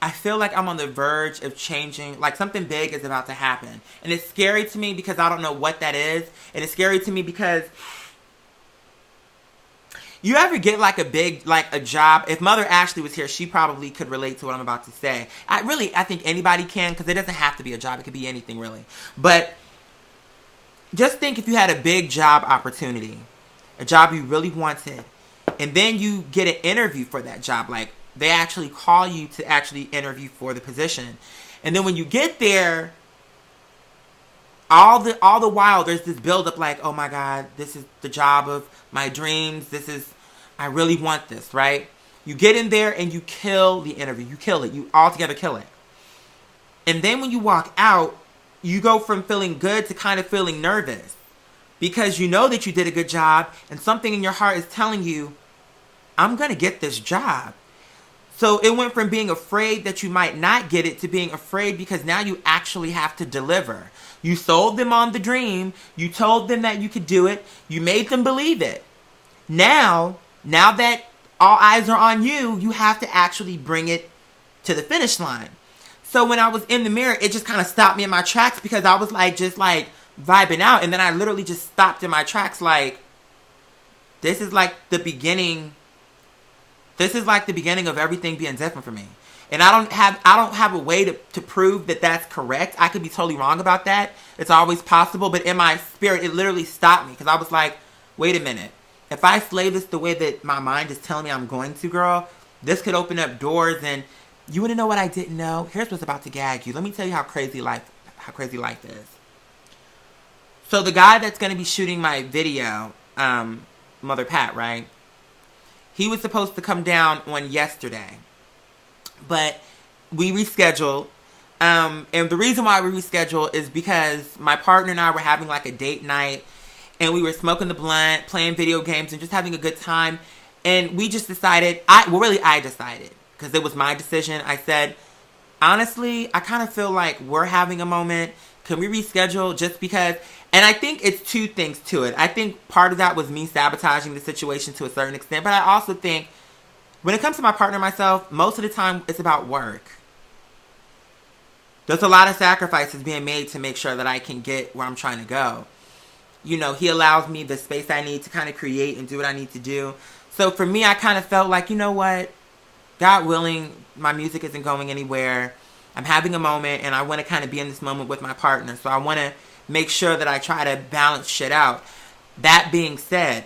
I feel like I'm on the verge of changing, like something big is about to happen. And it's scary to me because I don't know what that is. And it's scary to me because you ever get like a job? If Mother Ashley was here, she probably could relate to what I'm about to say. I think anybody can, because it doesn't have to be a job. It could be anything, really. But just think if you had a big job opportunity, a job you really wanted, and then you get an interview for that job. Like, they actually call you to actually interview for the position. And then when you get there, all the while, there's this buildup like, oh my God, this is the job of my dreams. I really want this, right? You get in there and you kill the interview. You kill it. You altogether kill it. And then when you walk out, you go from feeling good to kind of feeling nervous. Because you know that you did a good job, and something in your heart is telling you, I'm going to get this job. So it went from being afraid that you might not get it to being afraid because now you actually have to deliver. You sold them on the dream. You told them that you could do it. You made them believe it. Now that all eyes are on you, you have to actually bring it to the finish line. So when I was in the mirror, it just kind of stopped me in my tracks because I was like, just like vibing out. And then I literally just stopped in my tracks like, this is like the beginning. This is like the beginning of everything being different for me. And I don't have a way to prove that that's correct. I could be totally wrong about that. It's always possible. But in my spirit, it literally stopped me. Because I was like, wait a minute. If I slay this the way that my mind is telling me I'm going to, girl, this could open up doors. And you want to know what I didn't know? Here's what's about to gag you. Let me tell you how crazy life is. So the guy that's going to be shooting my video, Mother Pat, right? He was supposed to come down on yesterday. But we rescheduled. And the reason why we rescheduled is because my partner and I were having like a date night. And we were smoking the blunt, playing video games, and just having a good time. And we just decided, I decided, because it was my decision. I said, honestly, I kind of feel like we're having a moment. Can we reschedule just because? And I think it's two things to it. I think part of that was me sabotaging the situation to a certain extent. But I also think when it comes to my partner and myself, most of the time it's about work. There's a lot of sacrifices being made to make sure that I can get where I'm trying to go. You know, he allows me the space I need to kind of create and do what I need to do. So for me, I kind of felt like, you know what? God willing, my music isn't going anywhere. I'm having a moment and I want to kind of be in this moment with my partner. So I want to make sure that I try to balance shit out. That being said,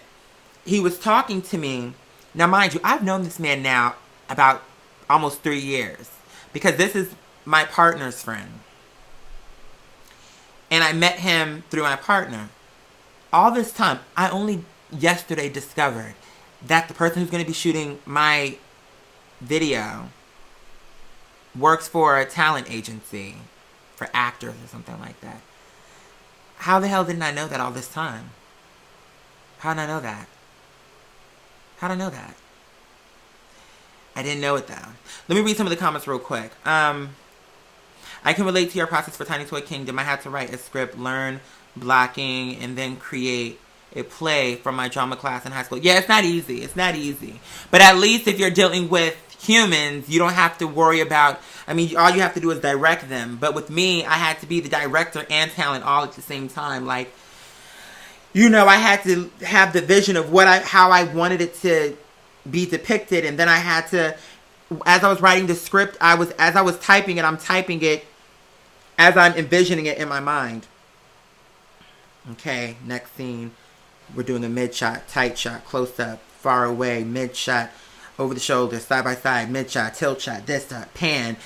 he was talking to me. Now, mind you, I've known this man now about almost 3 years. Because this is my partner's friend. And I met him through my partner. All this time, I only yesterday discovered that the person who's going to be shooting my video works for a talent agency for actors or something like that. How the hell didn't I know that all this time? How did I know that? How did I know that? I didn't know it though. Let me read some of the comments real quick. I can relate to your process for Tiny Toy Kingdom. I had to write a script, learn blocking, and then create a play from my drama class in high school. Yeah, it's not easy. It's not easy. But at least if you're dealing with humans, you don't have to worry about, I mean, all you have to do is direct them. But with me, I had to be the director and talent all at the same time. Like, you know, I had to have the vision of how I wanted it to be depicted. And then I had to, as I was writing the script, as I was typing it, I'm typing it as I'm envisioning it in my mind. Okay, next scene. We're doing a mid shot, tight shot, close up, far away, mid shot. over the shoulder, side by side, mid shot, tilt shot, this shot, pan,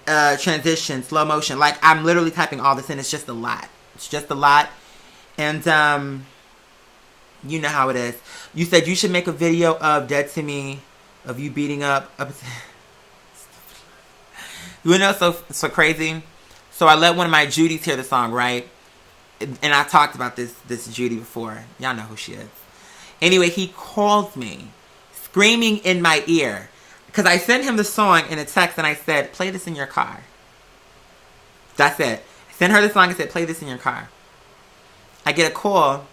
transition, slow motion. Like, I'm literally typing all this in. It's just a lot. It's just a lot. And, you know how it is. You said you should make a video of Dead to Me, of you beating up. You know, so crazy. So I let one of my Judys hear the song, right? And I talked about this Judy before. Y'all know who she is. Anyway, he called me, screaming in my ear. Because I sent him the song in a text and I said, play this in your car. That's it. I sent her the song and said, play this in your car. I get a call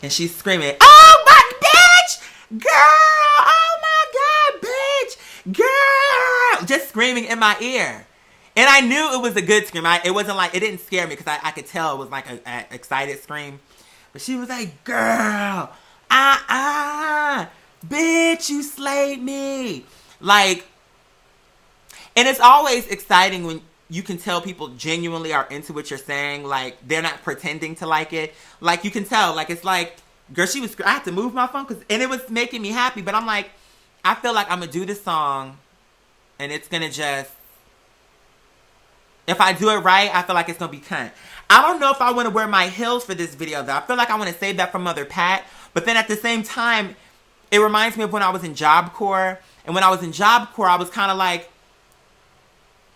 and she's screaming, oh my bitch! Girl! Oh my God, bitch! Girl! Just screaming in my ear. And I knew it was a good scream. It wasn't like, it didn't scare me because I could tell it was like an excited scream. But she was like, girl, bitch, you slayed me. Like, and it's always exciting when you can tell people genuinely are into what you're saying. Like, they're not pretending to like it. Like, you can tell. Like, it's like, girl, I had to move my phone and it was making me happy. But I'm like, I feel like I'm going to do this song and it's going to just, if I do it right, I feel like it's going to be cunt. I don't know if I want to wear my heels for this video, though. I feel like I want to save that for Mother Pat. But then at the same time, it reminds me of when I was in Job Corps. And when I was in Job Corps, I was kind of like,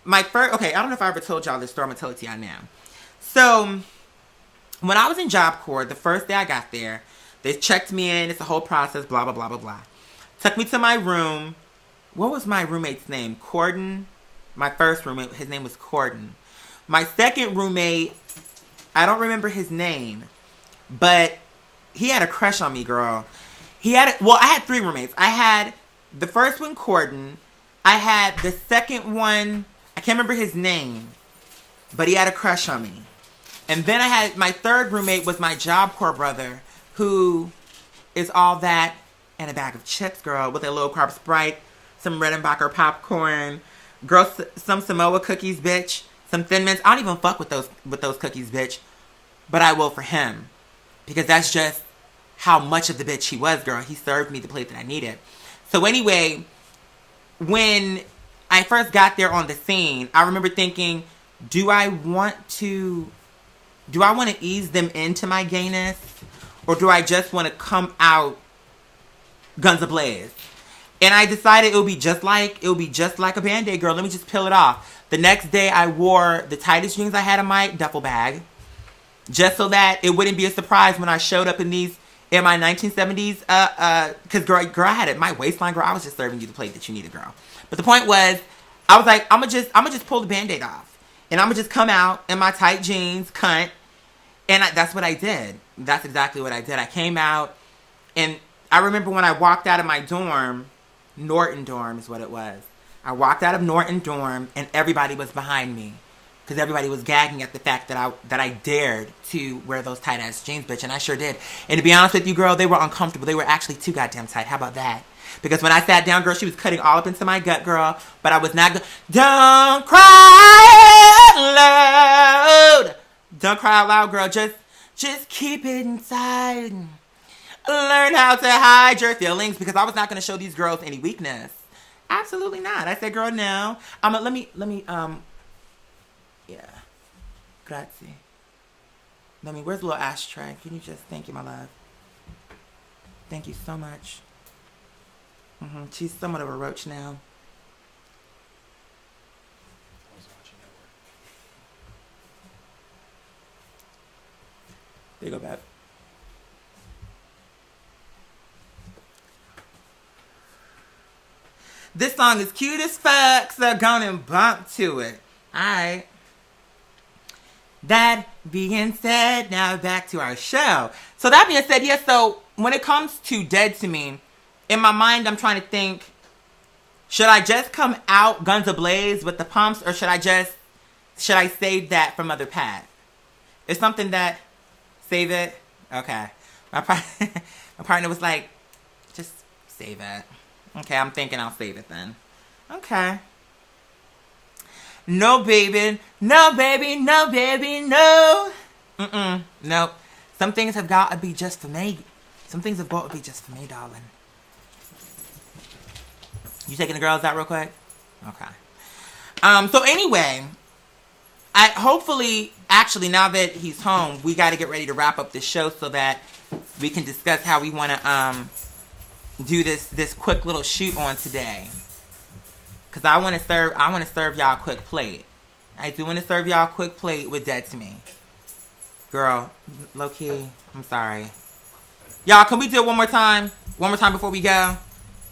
okay, I don't know if I ever told y'all this story. I'm going to tell it to y'all now. So, when I was in Job Corps, the first day I got there, they checked me in. It's a whole process, blah, blah, blah, blah, blah. Took me to my room. What was my roommate's name? Corden? My first roommate, his name was Corden. My second roommate, I don't remember his name, but he had a crush on me, girl. I had three roommates. I had the first one, Corden. I had the second one, I can't remember his name, but he had a crush on me. And then I had my third roommate was my Job Corps brother, who is all that and a bag of chips, girl, with a low carb Sprite, some Redenbacher popcorn, girl, some Samoa cookies, bitch. Some Thin Mints. I don't even fuck with those cookies, bitch. But I will for him. Because that's just how much of the bitch he was, girl. He served me the plate that I needed. So anyway, when I first got there on the scene, I remember thinking, do I want to ease them into my gayness? Or do I just want to come out guns ablaze? And I decided it would be just like a Band-Aid, girl. Let me just peel it off. The next day, I wore the tightest jeans I had in my duffel bag, just so that it wouldn't be a surprise when I showed up in my 1970s. Because girl, I had it. My waistline, girl. I was just serving you the plate that you needed, girl. But the point was, I was like, I'm gonna just pull the Band-Aid off, and I'm gonna just come out in my tight jeans, cunt. And that's what I did. That's exactly what I did. I came out, and I remember when I walked out of my dorm. Norton dorm is what it was. I walked out of Norton dorm and everybody was behind me because everybody was gagging at the fact that I dared to wear those tight ass jeans, bitch, and I sure did. And to be honest with you, girl, they were uncomfortable. They were actually too goddamn tight. How about that? Because when I sat down, girl, she was cutting all up into my gut, girl. But I was not don't cry out loud. Don't cry out loud, girl. Just keep it inside. Learn how to hide your feelings, because I was not going to show these girls any weakness. Absolutely not. I said, girl, no. Let me, yeah. Grazie. Where's the little ashtray? Can you just, thank you, my love. Thank you so much. She's somewhat of a roach now. I was watching that work. There you go, babe. This song is cute as fuck, so go and bump to it. Alright. That being said, now back to our show. So that being said, yes, so when it comes to Dead to Me, in my mind I'm trying to think, should I just come out guns ablaze with the pumps, or should I save that for Mother Pat? It's something that, save it? Okay. My partner was like, just save it. Okay, I'm thinking I'll save it then. Okay. No, baby. No, baby. No, baby. No. Nope. Some things have got to be just for me. Some things have got to be just for me, darling. You taking the girls out real quick? Okay. So anyway, actually, now that he's home, we got to get ready to wrap up this show so that we can discuss how we want to do this quick little shoot on today. Cause I want to serve y'all a quick plate. I do want to serve y'all a quick plate with Dead to Me. Girl, low key, I'm sorry. Y'all, can we do it one more time? One more time before we go?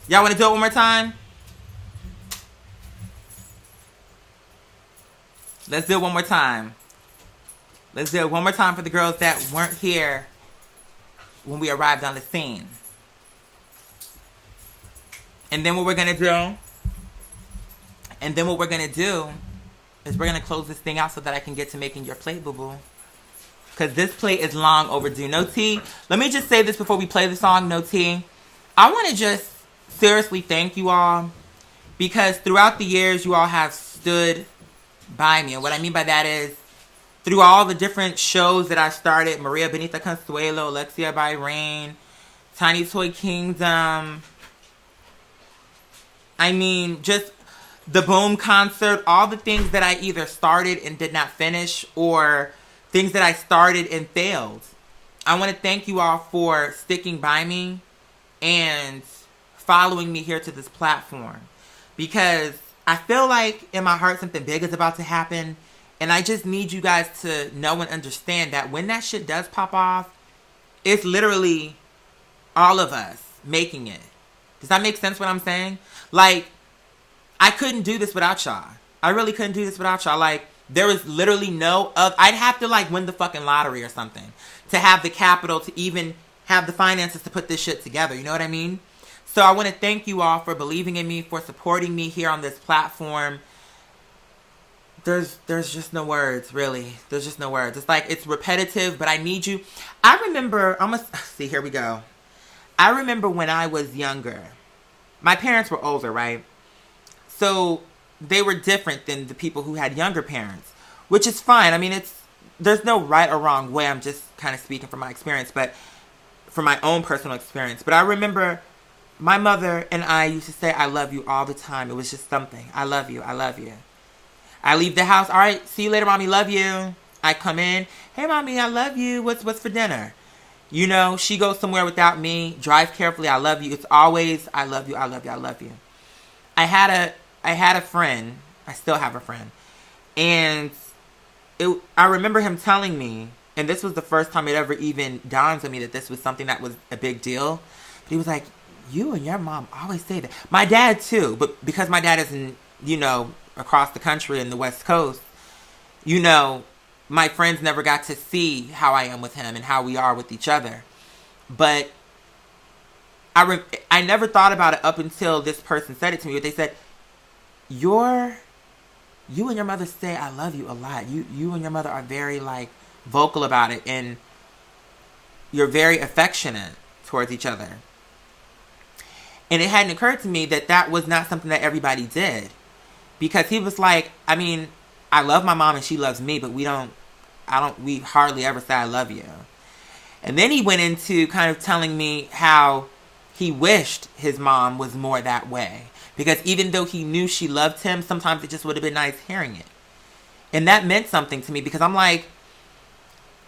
Y'all want to do it one more time? Let's do it one more time. Let's do it one more time for the girls that weren't here when we arrived on the scene. And then what we're going to do... is we're going to close this thing out so that I can get to making your plate, boo-boo. Because this plate is long overdue. No tea. Let me just say this before we play the song, No Tea. I want to just seriously thank you all. Because throughout the years, you all have stood by me. And what I mean by that is, through all the different shows that I started, Maria Benita Consuelo, Alexia Byrain, Tiny Toy Kingdom. I mean, just the Boom concert, all the things that I either started and did not finish, or things that I started and failed. I want to thank you all for sticking by me and following me here to this platform. Because I feel like in my heart something big is about to happen. And I just need you guys to know and understand that when that shit does pop off, it's literally all of us making it. Does that make sense what I'm saying? Like, I couldn't do this without y'all. I really couldn't do this without y'all. Like, there was literally I'd have to, like, win the fucking lottery or something to have the capital to even have the finances to put this shit together. You know what I mean? So I want to thank you all for believing in me, for supporting me here on this platform. There's just no words, really. There's just no words. It's like, it's repetitive, but I need you. I remember, see, here we go. I remember when I was younger. My parents were older, right? So they were different than the people who had younger parents, which is fine. I mean, there's no right or wrong way. I'm just kind of speaking from my experience, but from my own personal experience. But I remember my mother and I used to say, I love you all the time. It was just something. I love you. I love you. I leave the house. All right, see you later, mommy. Love you. I come in. Hey, mommy, I love you. What's for dinner? You know, she goes somewhere without me. Drive carefully. I love you. It's always, I love you. I love you. I love you. I had a friend. I still have a friend. And I remember him telling me, and this was the first time it ever even dawned on me that this was something that was a big deal. But he was like, you and your mom always say that. My dad too, but because my dad isn't, across the country in the West Coast, my friends never got to see how I am with him and how we are with each other. But I never thought about it up until this person said it to me. But they said, you and your mother say I love you a lot. You and your mother are very, like, vocal about it, and you're very affectionate towards each other. And it hadn't occurred to me that was not something that everybody did. Because he was like, I mean, I love my mom and she loves me, but we hardly ever say I love you. And then he went into kind of telling me how he wished his mom was more that way. Because even though he knew she loved him, sometimes it just would have been nice hearing it. And that meant something to me, because I'm like,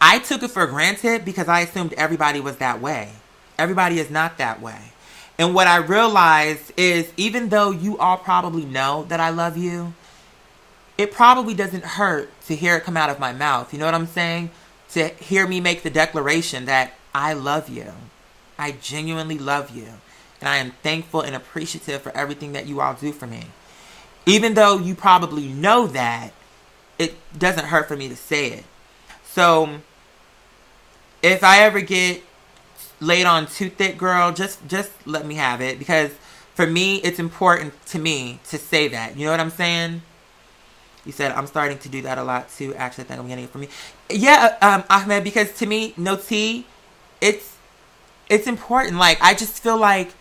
I took it for granted because I assumed everybody was that way. Everybody is not that way. And what I realized is, even though you all probably know that I love you, it probably doesn't hurt to hear it come out of my mouth. You know what I'm saying? To hear me make the declaration that I love you. I genuinely love you. And I am thankful and appreciative for everything that you all do for me. Even though you probably know that, it doesn't hurt for me to say it. So, if I ever get laid on too thick, girl, just let me have it. Because for me, it's important to me to say that. You know what I'm saying? You said, I'm starting to do that a lot too. Actually, I think I'm getting it from you. Yeah, Ahmed, because to me, no tea, it's important. Like, I just feel like,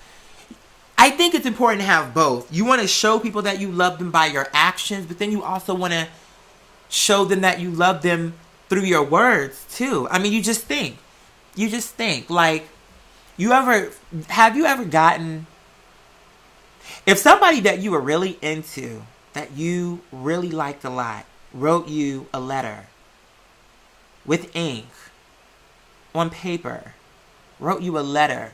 I think it's important to have both. You want to show people that you love them by your actions, but then you also want to show them that you love them through your words too. I mean, you just think, like, have you ever gotten, If somebody that you were really into, that you really liked a lot, wrote you a letter with ink on paper, wrote you a letter,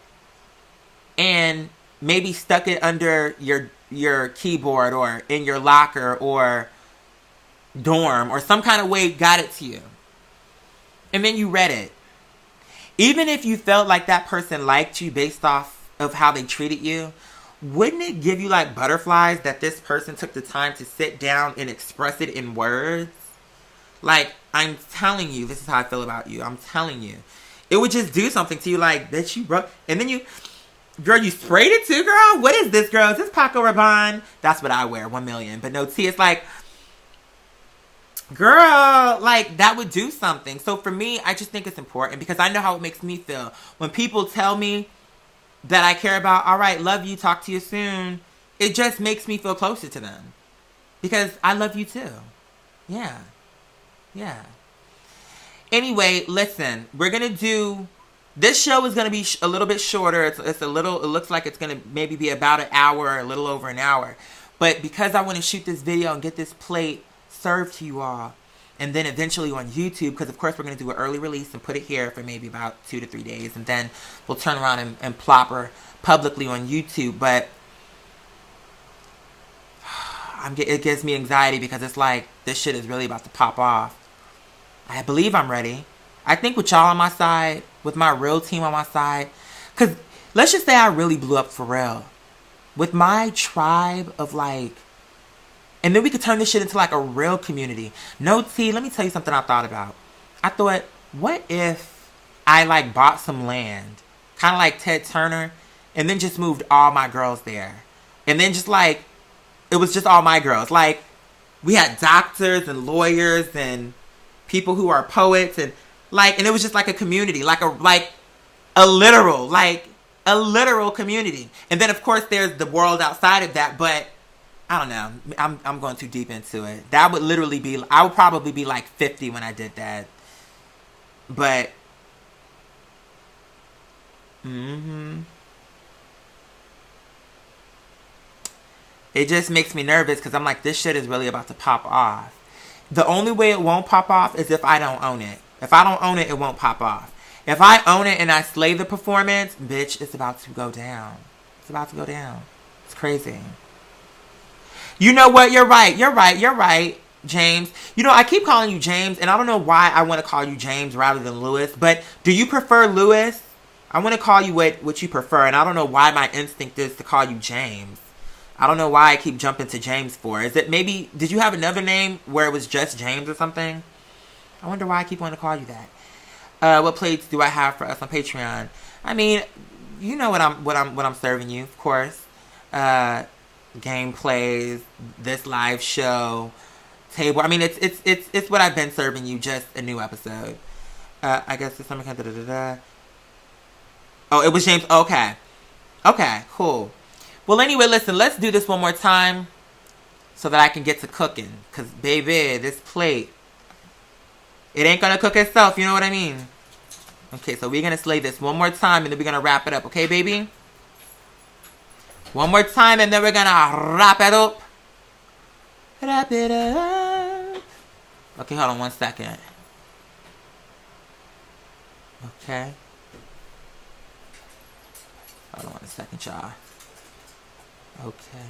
and maybe stuck it under your keyboard or in your locker or dorm or some kind of way got it to you, and then you read it. Even if you felt like that person liked you based off of how they treated you, wouldn't it give you like butterflies that this person took the time to sit down and express it in words? Like, I'm telling you, this is how I feel about you. I'm telling you. It would just do something to you, like, that you wrote. And then you, girl, you sprayed it too, girl? What is this, girl? Is this Paco Rabanne? That's what I wear, 1 million. But no tea, it's like, girl, like, that would do something. So for me, I just think it's important because I know how it makes me feel. When people tell me that I care about, all right, love you, talk to you soon, it just makes me feel closer to them. Because I love you too. Yeah. Yeah. Anyway, listen, we're going to do, this show is going to be a little bit shorter. It's a little, it looks like it's going to maybe be about an hour, or a little over an hour. But because I want to shoot this video and get this plate served to you all, and then eventually on YouTube, because of course we're going to do an early release and put it here for maybe about 2 to 3 days, and then we'll turn around and plop her publicly on YouTube. But it gives me anxiety because it's like, this shit is really about to pop off. I believe I'm ready. I think with y'all on my side, with my real team on my side, because let's just say I really blew up for real. With my tribe of like, and then we could turn this shit into like a real community. No tea, let me tell you something I thought about. I thought, what if I like bought some land, kind of like Ted Turner, and then just moved all my girls there. And then just like, it was just all my girls. Like, we had doctors and lawyers and people who are poets, and like, and it was just like a community, like a literal community. And then of course there's the world outside of that, but I don't know. I'm going too deep into it. That would literally be, I would probably be like 50 when I did that. But, it just makes me nervous because I'm like, this shit is really about to pop off. The only way it won't pop off is if I don't own it. If I don't own it, it won't pop off. If I own it and I slay the performance, bitch, it's about to go down. It's about to go down. It's crazy. You know what? You're right, James. You know, I keep calling you James, and I don't know why I want to call you James rather than Lewis, but do you prefer Lewis? I want to call you what you prefer, and I don't know why my instinct is to call you James. I don't know why I keep jumping to James for. Is it maybe, did you have another name where it was just James or something? I wonder why I keep wanting to call you that. What plates do I have for us on Patreon? I mean, you know what I'm serving you, of course. Gameplays, this live show, table. I mean, it's what I've been serving you, just a new episode. I guess it's something kind of Oh, it was James. Okay, cool. Well, anyway, listen, let's do this one more time so that I can get to cooking. Because, baby, this plate, it ain't going to cook itself, you know what I mean? Okay, so we're going to slay this one more time, and then we're going to wrap it up. Okay, baby? One more time, and then we're going to wrap it up. Wrap it up. Okay, hold on 1 second. Okay. Hold on 1 second, y'all. Okay.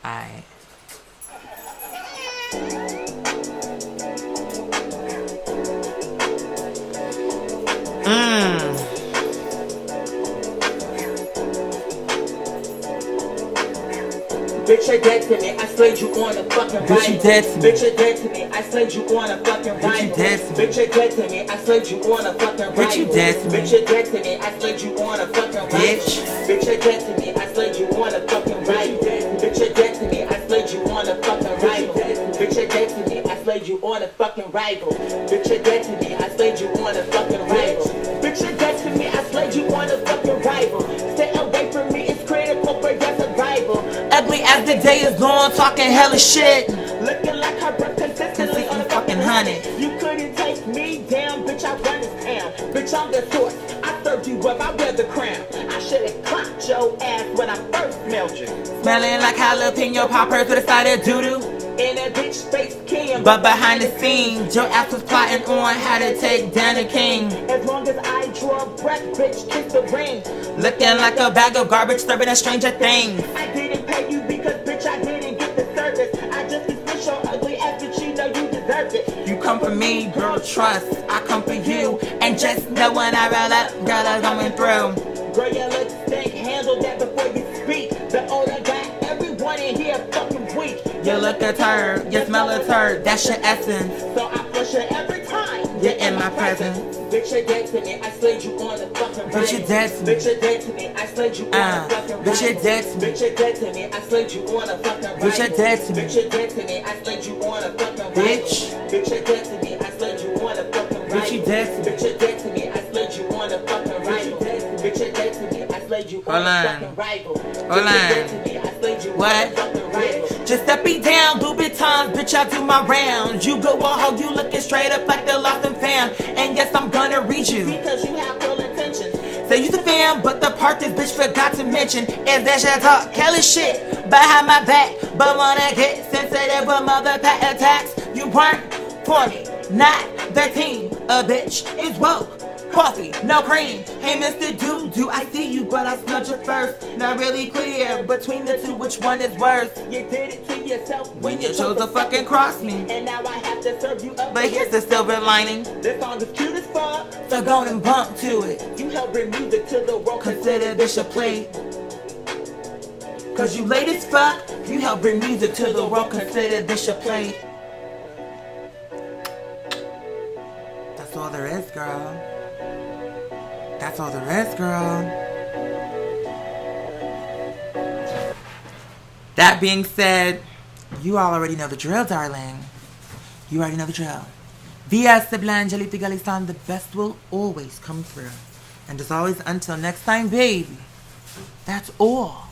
Alright. Bitch, you're dead to me. I slayed you on a fucking rifle. Bitch, you dead to me. Bitch, you're dead to me. I slayed you on a fucking rifle. Bitch, you dead to me. Bitch, you're dead to me. I slayed you on a fucking rifle. Bitch, you dead to me. Bitch, you're dead to me. I slayed you on a fucking rifle. Bitch, you're dead to me. I slayed you on a fucking rifle. Bitch, you're dead to me. I slayed you on a fucking rifle. Bitch, you're dead to me. I slayed you on a fucking rifle. Bitch, you're dead to me. I slayed you on a fucking rifle. Bitch, you're dead to me. I slayed you on a fucking rifle. Stay away from me. It's critical for your survival. Ugly as the day is long, talking hella shit. Looking like her breath consistently on a fucking honey. You couldn't take me down, bitch. I run this town. Bitch, I'm the source. I served you if I wear the crown. I should've clocked your ass when I first smelled you. Smelling like jalapeno poppers with a side of doo-doo. In a bitch face king, But behind the scenes, your ass was plotting on how to take down the king. as long as I draw breath, bitch, kiss the ring. Looking like a bag of garbage, serving a stranger thing. I didn't pay you because, bitch, I didn't get the service. I just dismiss your ugly ass, but you know you deserve it. You come for me, girl, trust. I come for you. And just know when I roll up, girl, I'm going through. Girl, your lips stink, handle that before you speak. The older got everyone in here fucking weak. You look a turd, you smell a turd, that's your essence. So I flush it every time You're in my presence. Bitch, you're dead to me, I slayed you on the fucking Bitch, you're dead to me. Bitch, you're dead to me, I slayed you on the fucking Bitch, you're dead to me. Bitch, you're dead to me, I slayed you on a fucking Bitch, you're dead to me. Bitch, you're dead to me, I slayed you on a fucking Bitch. Bitch, you're dead to me, I slayed you on a fucking Bitch, you dead to me. Bitch, you're dead to me, I slayed you on a fucking rival. Bitch, you're dead to me, I slayed you on Hold a on. fucking rival. Hold Bitch, you're dead on. to me, I slayed you What? on a fucking rival. Just step me down, Louboutins, bitch, I do my rounds. You go all hoe, you looking straight up like the lost and found. And yes, I'm gonna read you. Because you have real intentions. Say you the fam, but the part this bitch forgot to mention is that she talk Kelly shit behind my back. But wanna get sensitive with mother pat attacks. You weren't for me, not the team. A bitch is woke. Coffee, no cream. Hey, Mr. Doo, I see you, but I smelled you first. Not really clear between the two, which one is worse. You did it to yourself When you chose to fucking cross me. and now I have to serve you up. But here's the silver lining. This song is cute as fuck. So go and bump to it. You help bring music to the world. Consider this your plate. Cause you late as fuck. You help bring music to the world. Consider this your plate. That's all there is, girl. That's all there is, girl. That being said, you all already know the drill, darling. You already know the drill. Via Angelita Galistan, the best will always come through. And as always, until next time, baby, that's all.